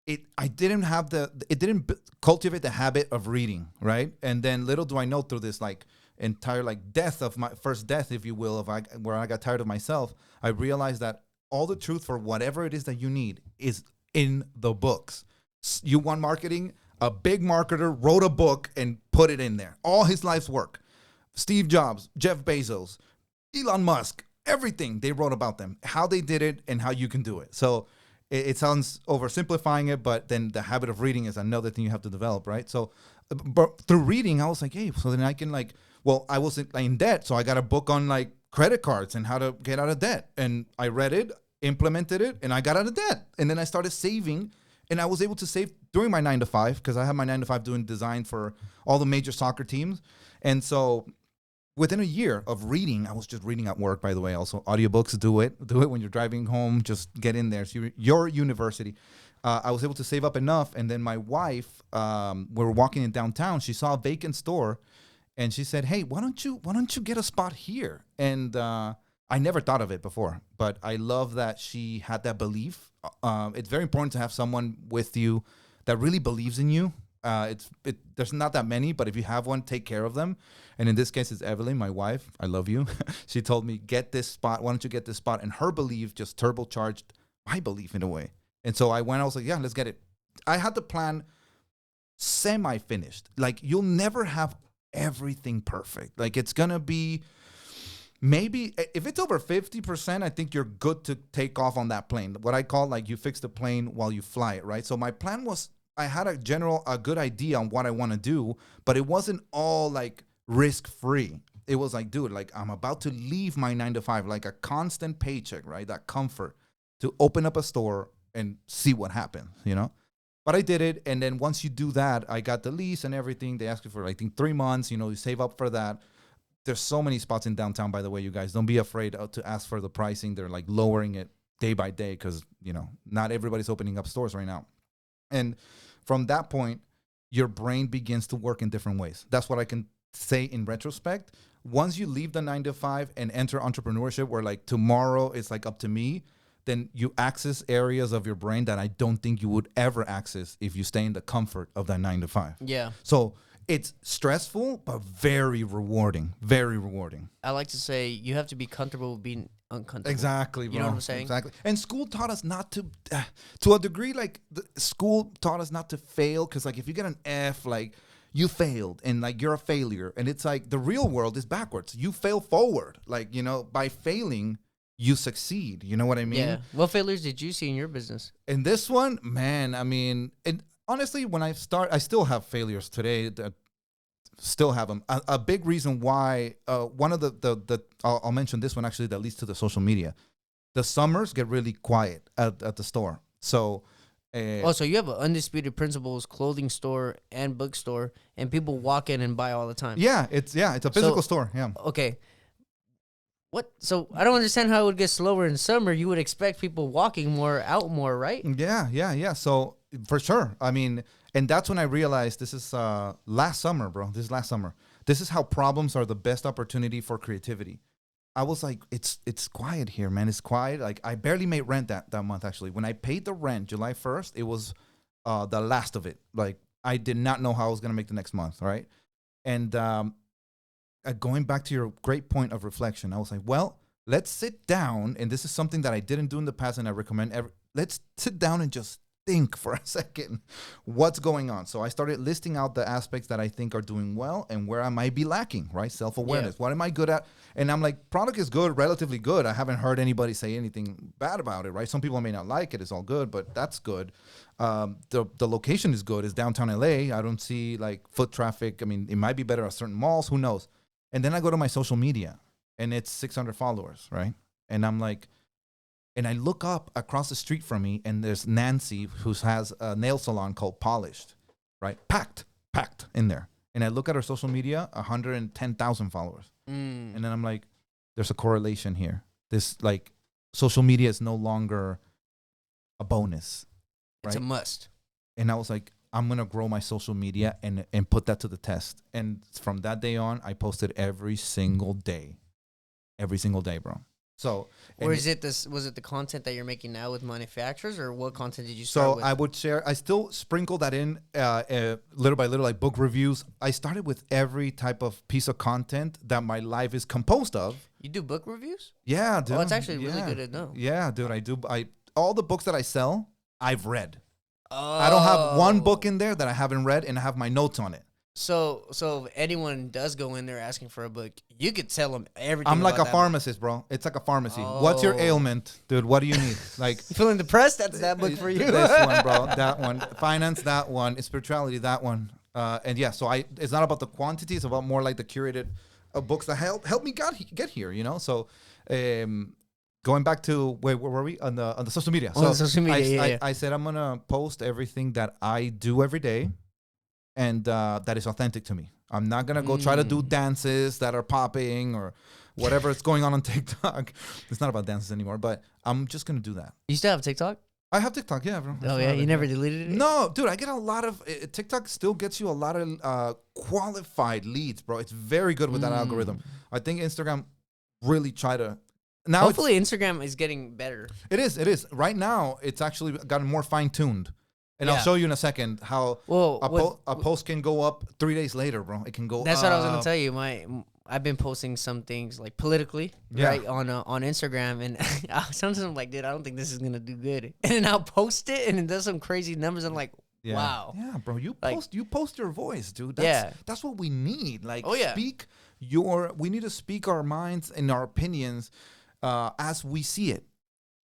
it didn't cultivate the habit of reading, right? And then little do I know, through this like entire like death of my first death, if you will, where I got tired of myself, I realized that all the truth for whatever it is that you need is in the books. You want marketing? A big marketer wrote a book and put it in there. All his life's work. Steve Jobs, Jeff Bezos, Elon Musk, everything they wrote about them, how they did it and how you can do it. So it sounds oversimplifying it, but then the habit of reading is another thing you have to develop, right? So but through reading, I was like, hey, so then I can like, well, I was in debt, so I got a book on like credit cards and how to get out of debt. And I read it, implemented it, and I got out of debt. And then I started saving, and I was able to save during my 9 to 5, because I had my 9 to 5 doing design for all the major soccer teams. And so within a year of reading, I was just reading at work, by the way. Also, audiobooks, do it when you're driving home. Just get in there. So your university. I was able to save up enough, and then my wife, we were walking in downtown. She saw a vacant store, and she said, "Hey, why don't you get a spot here?" And I never thought of it before, but I love that she had that belief. It's very important to have someone with you that really believes in you. There's not that many, but if you have one, take care of them. And in this case, it's Evelyn, my wife. I love you. She told me, get this spot. Why don't you get this spot? And her belief just turbocharged my belief in a way. And so I was like, yeah, let's get it. I had the plan semi-finished. Like, you'll never have everything perfect. Like, it's going to be, maybe if it's over 50%, I think you're good to take off on that plane. What I call, like, you fix the plane while you fly it, right? So my plan was, I had a good idea on what I want to do, but it wasn't all like risk-free. It was like, dude, like, I'm about to leave my 9 to 5, like a constant paycheck, right? That comfort to open up a store and see what happens, you know? But I did it. And then once you do that, I got the lease and everything. They ask you for, I think, 3 months, you save up for that. There's so many spots in downtown, by the way, you guys. Don't be afraid to ask for the pricing. They're like lowering it day by day because, not everybody's opening up stores right now. And from that point, your brain begins to work in different ways. That's what I can say in retrospect. Once you leave the 9 to 5 and enter entrepreneurship, where like tomorrow it's like up to me, then you access areas of your brain that I don't think you would ever access if you stay in the comfort of that 9 to 5. Yeah. So it's stressful, but very rewarding. Very rewarding. I like to say you have to be comfortable with being uncomfortable. Exactly, bro. You know what I'm saying? Exactly. And school taught us not to a degree, like school taught us not to fail. Because like if you get an F, like you failed and like you're a failure. And it's like the real world is backwards. You fail forward. Like, by failing, you succeed. You know what I mean? Yeah. What failures did you see in your business? In this one, man, I mean, honestly, when I still have failures today. Still have them. A big reason why, one of I'll mention this one actually that leads to the social media. The summers get really quiet at the store. So Oh, so you have an Undisputed Principles clothing store and bookstore, and people walk in and buy all the time. Yeah, it's a physical store. Yeah. Okay. What? So I don't understand how it would get slower in summer. You would expect people walking more, out more, right? Yeah. So for sure. I mean, and that's when I realized this is last summer, bro. This is last summer. This is how problems are the best opportunity for creativity. I was like, it's quiet here, man. It's quiet. Like I barely made rent that month, actually. When I paid the rent July 1st, it was the last of it. Like I did not know how I was going to make the next month, right? And going back to your great point of reflection, I was like, well, let's sit down. And this is something that I didn't do in the past and I recommend let's sit down and just think for a second what's going on. So I started listing out the aspects that I think are doing well and where I might be lacking, right? Self-awareness. Yeah. What am I good at? And I'm like, product is good, relatively good. I haven't heard anybody say anything bad about it, right? Some people may not like it. It's all good, but that's good. The location is good. It's downtown LA. I don't see like foot traffic. I mean, it might be better at certain malls. Who knows? And then I go to my social media and it's 600 followers, right? And I'm like, and I look up across the street from me, and there's Nancy, who has a nail salon called Polished, right? Packed in there. And I look at her social media, 110,000 followers. And then I'm like, there's a correlation here. This, like, social media is no longer a bonus, right? It's a must. And I was like, I'm going to grow my social media and put that to the test. And from that day on, I posted every single day, bro. So, or is it this? Was it the content that you're making now with manufacturers, or what content did you start with? So I would share. I still sprinkle that in little by little, like book reviews. I started with every type of piece of content that my life is composed of. You do book reviews? Yeah, dude. Oh, it's actually really good to know. Yeah, dude. I do. All the books that I sell, I've read. Oh. I don't have one book in there that I haven't read, and I have my notes on it. So if anyone does go in there asking for a book, you could tell them everything. I'm like a pharmacist, bro. It's like a pharmacy. Oh. What's your ailment, dude? What do you need? Like, you feeling depressed? That's that book for you. This one, bro. That one. Finance, that one. Spirituality, that one. And yeah, so it's not about the quantity. It's about more like the curated books that help me get here. You know. So, going back to where were we on the social media? So social media. I said I'm gonna post everything that I do every day. And that is authentic to me. I'm not going to go try to do dances that are popping or whatever is going on TikTok. It's not about dances anymore, but I'm just going to do that. You still have TikTok? I have TikTok, yeah, bro. Oh, yeah? You never deleted it? No, dude, I get a lot of... TikTok still gets you a lot of qualified leads, bro. It's very good with that algorithm. I think Instagram really try to... Now hopefully Instagram is getting better. It is. Right now, it's actually gotten more fine-tuned. And I'll show you in a second how a post can go up 3 days later, bro. It can go That's what I was going to tell you. I've been posting some things like politically, right, on Instagram. And sometimes I'm like, dude, I don't think this is going to do good. And then I'll post it and it does some crazy numbers. I'm like, wow. Yeah, bro. You post your voice, dude. That's what we need. Like, we need to speak our minds and our opinions as we see it.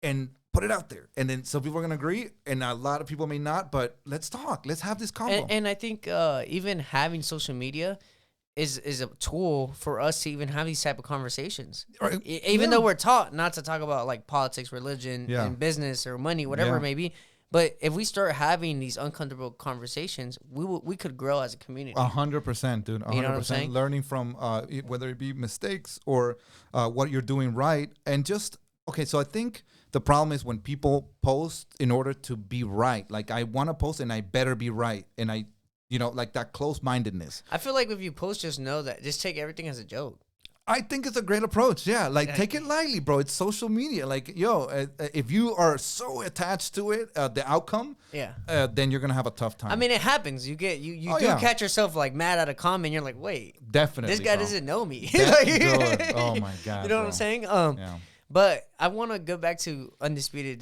And put it out there. And then some people are going to agree, and a lot of people may not, but let's talk. Let's have this convo. And I think even having social media is a tool for us to even have these type of conversations. Even though we're taught not to talk about like politics, religion, and business or money, whatever it may be. But if we start having these uncomfortable conversations, we could grow as a community. 100%, dude. 100%. You know what I'm saying? Learning from whether it be mistakes or what you're doing right. And just, okay, so I think... The problem is when people post in order to be right. Like, I want to post and I better be right. And like that close-mindedness. I feel like if you post, just take everything as a joke. I think it's a great approach. Yeah. Like, take it lightly, bro. It's social media. Like, if you are so attached to it, the outcome, then you're going to have a tough time. I mean, it happens. You catch yourself like mad at a comment. You're like, wait. Definitely. This guy doesn't know me. Oh, my God. You know what I'm saying? Yeah. But I want to go back to Undisputed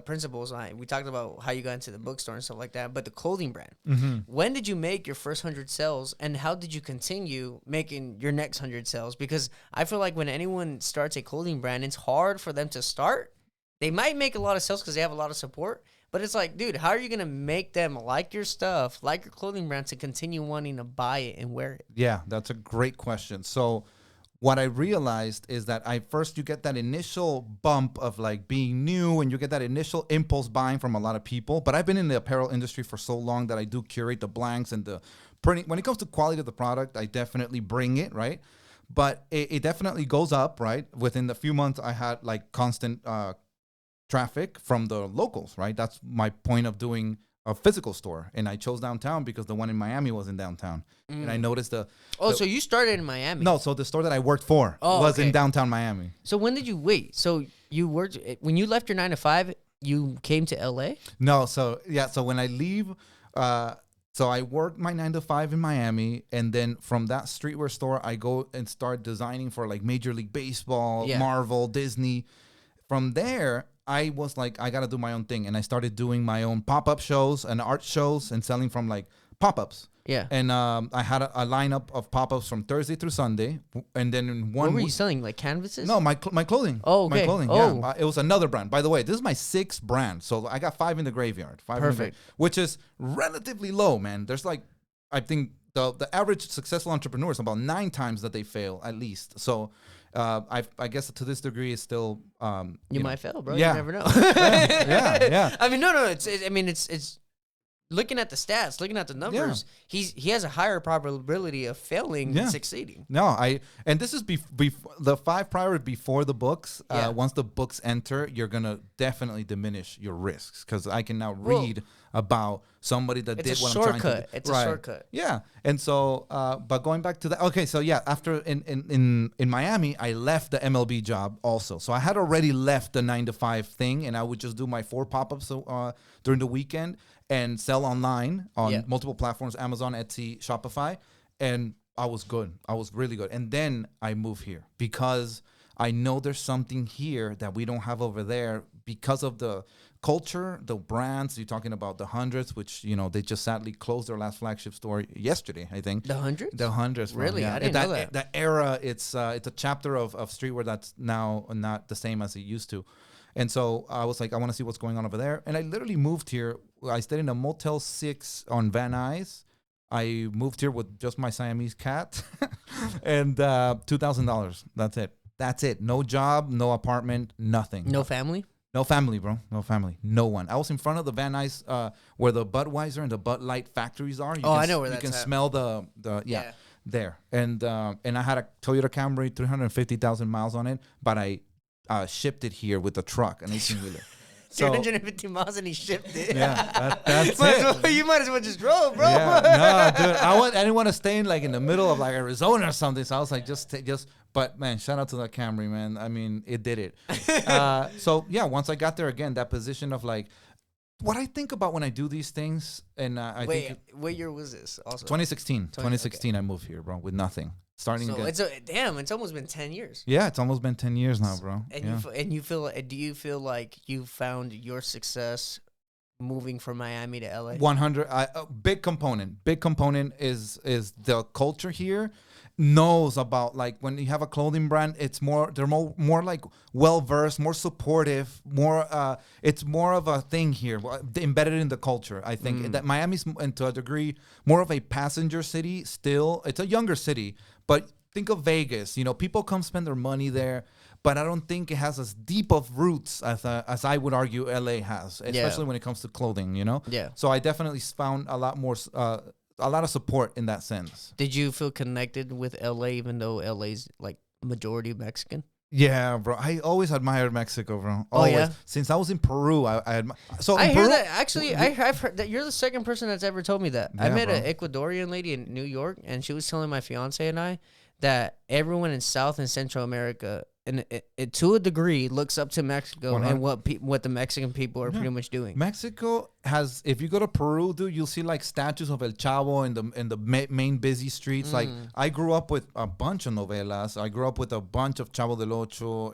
Principles. We talked about how you got into the bookstore and stuff like that, but the clothing brand. Mm-hmm. When did you make your first 100 sales, and how did you continue making your next 100 sales? Because I feel like when anyone starts a clothing brand, it's hard for them to start. They might make a lot of sales because they have a lot of support, but it's like, dude, how are you going to make them like your stuff, like your clothing brand, to continue wanting to buy it and wear it? Yeah, that's a great question. So what I realized is that you get that initial bump of like being new, and you get that initial impulse buying from a lot of people. But I've been in the apparel industry for so long that I do curate the blanks and the printing. When it comes to quality of the product, I definitely bring it, right? But it definitely goes up, right? Within the few months, I had like constant traffic from the locals, right? That's my point of doing a physical store. And I chose downtown because the one in Miami was in downtown. And I noticed so you started in Miami? No, so the store that I worked for was in downtown Miami. So when did you wait? So you worked, when you left your 9 to 5, you came to LA? No, so when I leave, so I worked my 9 to 5 in Miami, and then from that streetwear store, I go and start designing for like Major League Baseball, Marvel, Disney. From there, I was like, I got to do my own thing. And I started doing my own pop-up shows and art shows and selling from like pop-ups. Yeah. And I had a lineup of pop-ups from Thursday through Sunday. And then in one What were you selling? Like canvases? No, my clothing. Oh, okay. My clothing, yeah. It was another brand. By the way, this is my 6th brand. So I got 5 in the graveyard. Perfect. Which is relatively low, man. There's like, I think the average successful entrepreneur is about 9 times that they fail, at least. So I guess to this degree it's still you might fail, bro. Yeah. You never know. yeah. I mean, no. It's looking at the stats, looking at the numbers. He has a higher probability of failing than succeeding. No, and this is the 5 priorities before the books. Once the books enter, you're gonna definitely diminish your risks, because I can now read about somebody that did what I'm trying to do. It's a shortcut. Yeah. And so, but going back to that, okay, so yeah, after in Miami, I left the MLB job also. So I had already left the 9 to 5 thing, and I would just do my 4 pop-ups during the weekend and sell online on multiple platforms, Amazon, Etsy, Shopify. And I was good. I was really good. And then I moved here because I know there's something here that we don't have over there because of the culture, the brands. You're talking about the Hundreds, which, you know, they just sadly closed their last flagship store yesterday, I think. The Hundreds? The Hundreds. Really? I didn't know that. That era, it's a chapter of streetwear that's now not the same as it used to. And so I was like, I want to see what's going on over there. And I literally moved here. I stayed in a Motel 6 on Van Nuys. I moved here with just my Siamese cat and $2,000. That's it. No job, no apartment, nothing. No family? No family, bro. No family. No one. I was in front of the Van Nuys where the Budweiser and the Bud Light factories are. I know where that's at. You can smell the there. And I had a Toyota Camry, 350,000 miles on it, but I shipped it here with a truck, an 18-wheeler. 250 miles and he shipped it. Yeah, that's it. You might as well just drove, bro. Yeah, no, dude. I didn't want to stay in like in the middle of like Arizona or something. So I was like, just. But man, shout out to that Camry, man. I mean, it did it. So yeah, once I got there again, that position of like, what I think about when I do these things, and I think what year was this? Also 2016. 2016, okay. I moved here, bro, with nothing. Starting so it's almost been 10 years. Yeah, it's almost been 10 years now, bro. And do you feel like you found your success moving from Miami to LA? 100. Big component is the culture here. Knows about, like, when you have a clothing brand, they're more like well versed, more supportive, more it's more of a thing here embedded in the culture. I think that Miami's, and to a degree, more of a passenger city still. It's a younger city, but think of Vegas. You know, people come spend their money there, but I don't think it has as deep of roots as I would argue LA has, especially when it comes to clothing, you know? Yeah. So I definitely found a lot more a lot of support in that sense. Did you feel connected with LA, even though LA's like majority Mexican? Yeah, bro. I always admired Mexico, bro. Always. Oh, yeah? Since I was in Peru, I hear that. Actually, I've heard that you're the second person that's ever told me that. Yeah, I met an Ecuadorian lady in New York, and she was telling my fiance and I that everyone in South and Central America, and it to a degree, looks up to Mexico 100. And what the Mexican people are pretty much doing. Mexico has, if you go to Peru, dude, you'll see like statues of El Chavo in the main busy streets. Like, I grew up with a bunch of novelas. I grew up with a bunch of Chavo del Ocho.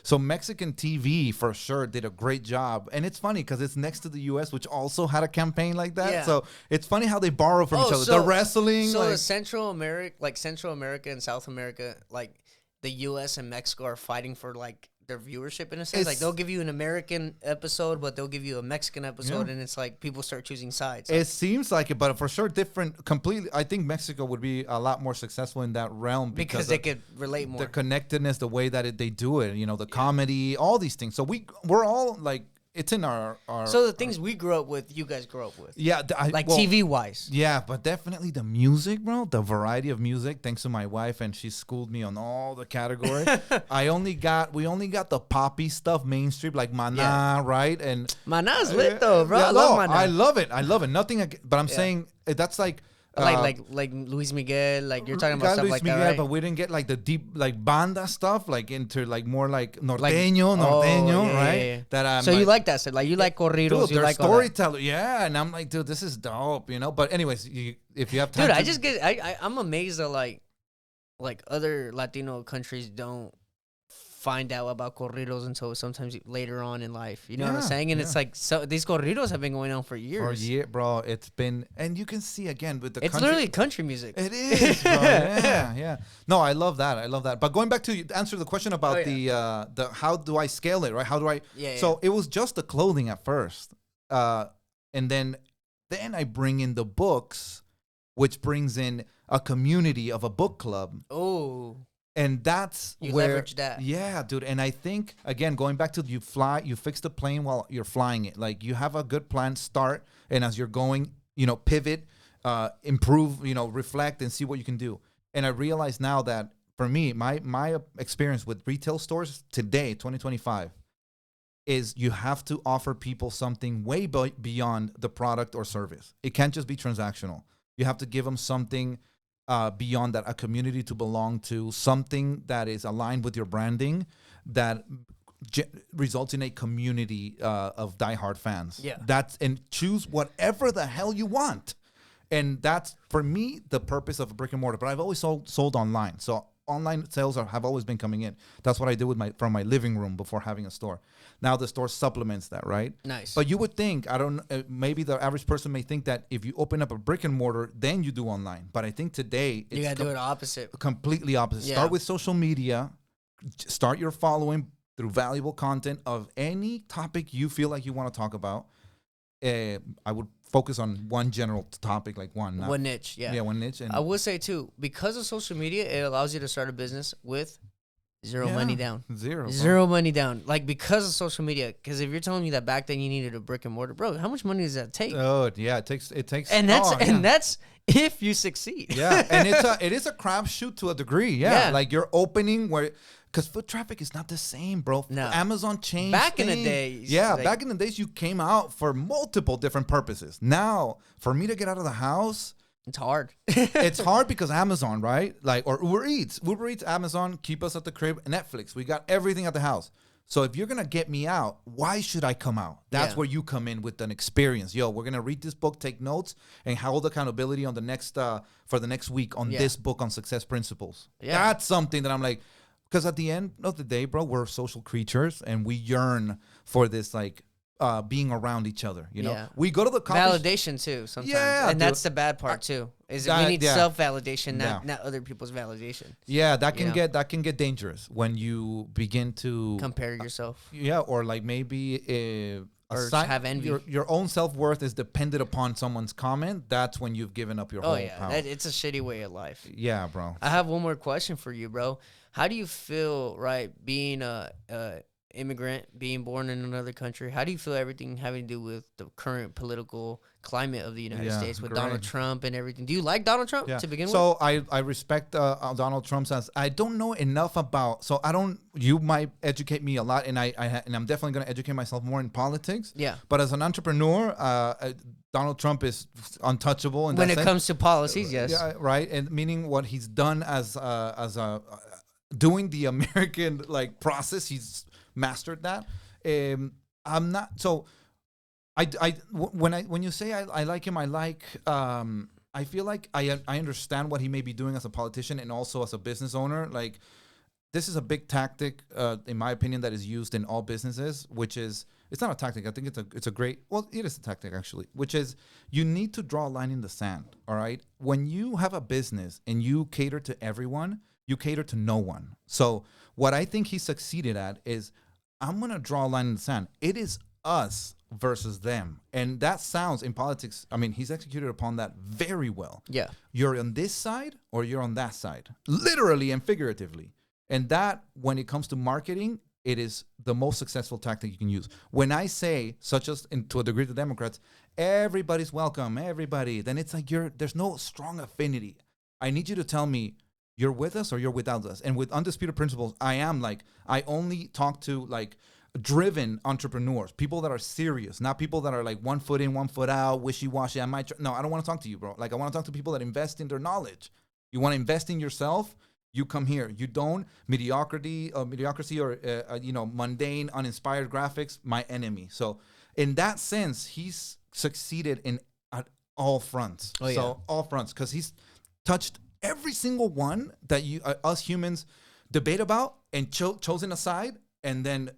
So Mexican TV for sure did a great job. And it's funny because it's next to the U.S., which also had a campaign like that. Yeah. So it's funny how they borrow from each other. The wrestling. So the Central America and South America, like, the U.S. and Mexico are fighting for like their viewership in a sense. Like they'll give you an American episode, but they'll give you a Mexican episode, and it's like people start choosing sides. It seems like it, but for sure, different. Completely, I think Mexico would be a lot more successful in that realm because they could relate more. The connectedness, the way that they do it, the comedy, all these things. So we're all like. It's in our so the things we grew up with, you guys grew up with. Yeah. TV wise. Yeah, but definitely the music, bro. The variety of music, thanks to my wife, and she schooled me on all the categories. we only got the poppy stuff, mainstream, like Maná, right? And Maná's lit though, bro. Yeah, I love Maná. I love it. Nothing, but I'm saying that's like... like Luis Miguel, like you're talking about stuff Luis like Miguel, that, right? But we didn't get like the deep like banda stuff, like into like more like norteño, right? That so you like that stuff, like you like corridos, dude, you like storyteller, yeah. And I'm like, dude, this is dope, But anyways, if you have time, dude, I'm amazed that like other Latino countries don't find out about corridos until sometimes later on in life. You know what I'm saying? And it's like, so these corridos have been going on for years. For a year, bro. It's been, and you can see again with the it's literally country music. It is, bro. Yeah. No, I love that. But going back to answer the question about the how do I scale it, right? How do I? So it was just the clothing at first, and then I bring in the books, which brings in a community of a book club. Oh. And that's you where, leverage that. Yeah, dude. And I think, again, going back to you fix the plane while you're flying it. Like you have a good plan, start, and as you're going, pivot, improve, reflect and see what you can do. And I realize now that for me, my experience with retail stores today, 2025, is you have to offer people something way beyond the product or service. It can't just be transactional. You have to give them something beyond that, a community to belong to, something that is aligned with your branding, that results in a community of diehard fans. Yeah, and choose whatever the hell you want, and that's for me the purpose of a brick and mortar. But I've always sold online, so online sales have always been coming in. That's what I did from my living room before having a store. Now the store supplements that, right? Nice. But you would think, maybe the average person may think that if you open up a brick and mortar, then you do online. But I think today you gotta do it opposite. Completely opposite. Yeah. Start with social media. Start your following through valuable content of any topic you feel like you want to talk about. I would focus on one general topic, like one niche. Yeah, one niche. And I will say too, because of social media, it allows you to start a business with zero money down. Zero money down. Like because of social media. Because if you're telling me that back then you needed a brick and mortar, bro, how much money does that take? Oh yeah, it takes. And that's if you succeed. Yeah, and it is a crapshoot to a degree. Yeah, like you're opening where. Because foot traffic is not the same, bro. No. Amazon changed back in the days. Yeah, back in the days, you came out for multiple different purposes. Now, for me to get out of the house... It's hard. It's hard because Amazon, right? Like, or Uber Eats. Uber Eats, Amazon, keep us at the crib. Netflix, we got everything at the house. So if you're going to get me out, why should I come out? That's where you come in with an experience. Yo, we're going to read this book, take notes, and hold accountability on the next for the next week on this book on success principles. Yeah. That's something that I'm like... Because at the end of the day, bro, we're social creatures and we yearn for this, like, being around each other. We go to the validation too sometimes. Yeah, and that's the bad part too. Is we need self-validation, not other people's validation. Yeah, that can get dangerous when you begin to compare yourself. Yeah, or like maybe or have envy. Your own self-worth is dependent upon someone's comment. That's when you've given up your whole power. It's a shitty way of life. Yeah, bro. I have one more question for you, bro. How do you feel, right, being a immigrant, being born in another country? How do you feel everything having to do with the current political climate of the United States with Donald Trump and everything? Do you like Donald Trump to begin with? So I respect Donald Trump. I don't know enough about. So I don't. You might educate me a lot, and I'm definitely going to educate myself more in politics. Yeah. But as an entrepreneur, Donald Trump is untouchable. When it comes to policies, yes. Yeah, right. And meaning what he's done as a doing the American like process, he's mastered that. I'm not so. When you say I like him, I feel like I understand what he may be doing as a politician and also as a business owner. Like this is a big tactic, in my opinion, that is used in all businesses. Which is it's not a tactic. I think it's a great. Well, it is a tactic actually. Which is you need to draw a line in the sand. All right. When you have a business and you cater to everyone, you cater to no one. So what I think he succeeded at is, I'm going to draw a line in the sand. It is us versus them. And that sounds, in politics, I mean, he's executed upon that very well. Yeah. You're on this side or you're on that side, literally and figuratively. And that, when it comes to marketing, it is the most successful tactic you can use. When I say, such as to a degree to Democrats, everybody's welcome, everybody, then it's like there's no strong affinity. I need you to tell me, you're with us or you're without us. And with Undisputed Principles, I only talk to like driven entrepreneurs, people that are serious, not people that are like 1 foot in, 1 foot out, wishy-washy. No, I don't want to talk to you, bro. Like, I want to talk to people that invest in their knowledge. You want to invest in yourself? You come here. You don't. Mediocrity or mundane, uninspired graphics, my enemy. So in that sense, he's succeeded at all fronts. Oh, yeah. So all fronts, because he's touched every single one that us humans debate about and chosen aside, and then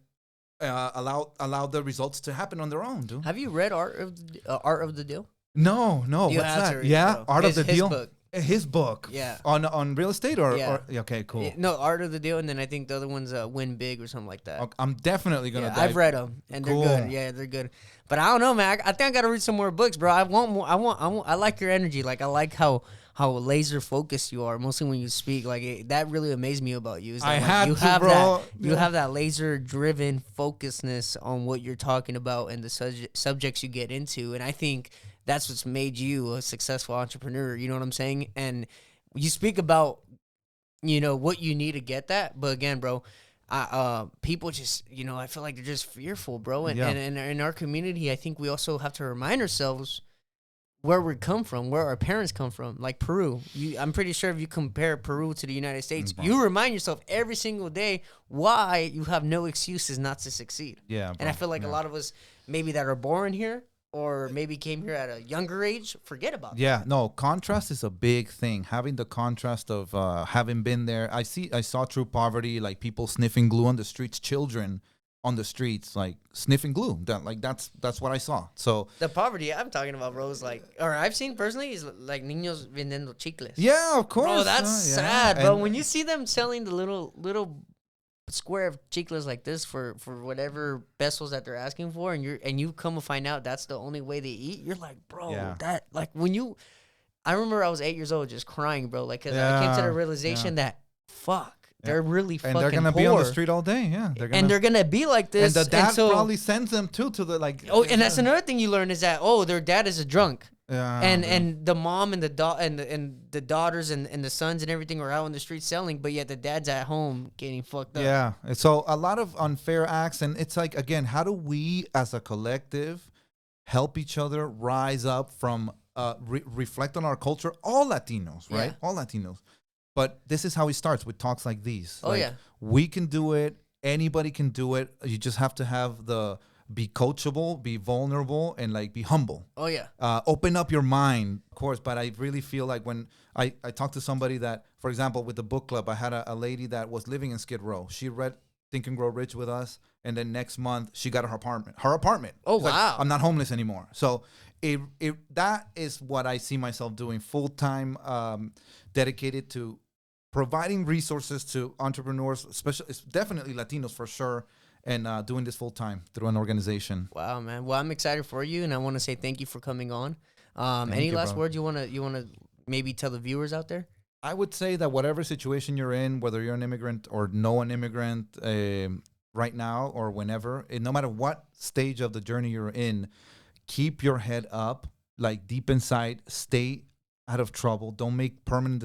allow the results to happen on their own, dude. Have you read Art of the Deal? No. You What's have that? to, Yeah, bro. Art of the Deal. Book. His book. Yeah. On real estate or Yeah. Okay, cool. No, Art of the Deal, and then I think the other one's Win Big or something like that. Okay, I'm definitely gonna. Yeah, I've read them, and Cool. they're good. Yeah, they're good. But I don't know, man. I think I gotta read some more books, bro. I want more. I like your energy. Like, I like how laser focused you are, mostly when you speak. Like, that really amazed me about you. Is that, you have that laser driven focusedness on what you're talking about and the subjects you get into, and I think that's what's made you a successful entrepreneur. You know what I'm saying? And you speak about, what you need to get that. But again, bro, people just, I feel like they're just fearful, bro. And in our community, I think we also have to remind ourselves where we come from, where our parents come from. Like Peru. I'm pretty sure if you compare Peru to the United States, you remind yourself every single day why you have no excuses not to succeed. Yeah. And I feel like a lot of us maybe that are born here, or maybe came here at a younger age, forget about that. Yeah, no, contrast is a big thing. Having the contrast of having been there. I saw true poverty, like people sniffing glue on the streets, children on the streets, like sniffing glue. That's what I saw. So the poverty I'm talking about, bro, is like, or I've seen personally, is like niños vendiendo chicles. Yeah, of course. Bro, that's sad, yeah. bro. When you see them selling the little square of chicles like this for whatever pesos that they're asking for, and you come to find out that's the only way they eat, you're like, bro, that, like, I remember I was 8 years old just crying, bro, like, because I came to the realization that they're really fucking poor. And they're gonna be on the street all day, yeah. They're gonna be like this, and the dad probably sends them to the like. Oh, and that's another thing you learn is that their dad is a drunk. Yeah, and the mom and the daughters and the sons and everything are out on the street selling, but yet the dad's at home getting fucked up. Yeah, so a lot of unfair acts, and it's like, again, how do we as a collective help each other rise up from reflect on our culture? All Latinos, right? Yeah. All Latinos. But this is how it starts, with talks like these. Oh, yeah. We can do it. Anybody can do it. You just have to have be coachable, be vulnerable, and like be humble. Oh, yeah. Open up your mind, of course. But I really feel like when I talked to somebody that, for example, with the book club, I had a lady that was living in Skid Row. She read Think and Grow Rich with us, and then next month she got her apartment. Oh, wow. Like, I'm not homeless anymore. So that is what I see myself doing full time, dedicated to providing resources to entrepreneurs, especially, it's definitely Latinos for sure, and doing this full time through an organization. Wow, man. Well, I'm excited for you, and I want to say thank you for coming on. Any last words you want to maybe tell the viewers out there? I would say that whatever situation you're in, whether you're an immigrant or know an immigrant right now or whenever, no matter what stage of the journey you're in, keep your head up, like deep inside, stay out of trouble. Don't make permanent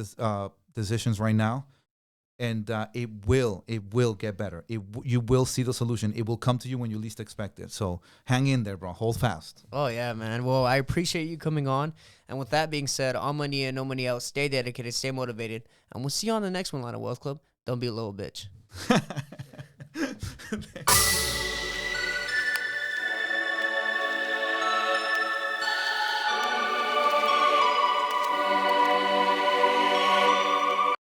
decisions right now, and it will get better. You will see the solution. It will come to you when you least expect it. So hang in there, bro. Hold fast. Oh yeah, man. Well, I appreciate you coming on. And with that being said, all money in, no money out. Stay dedicated, stay motivated, and we'll see you on the next one, Line of Wealth Club. Don't be a little bitch.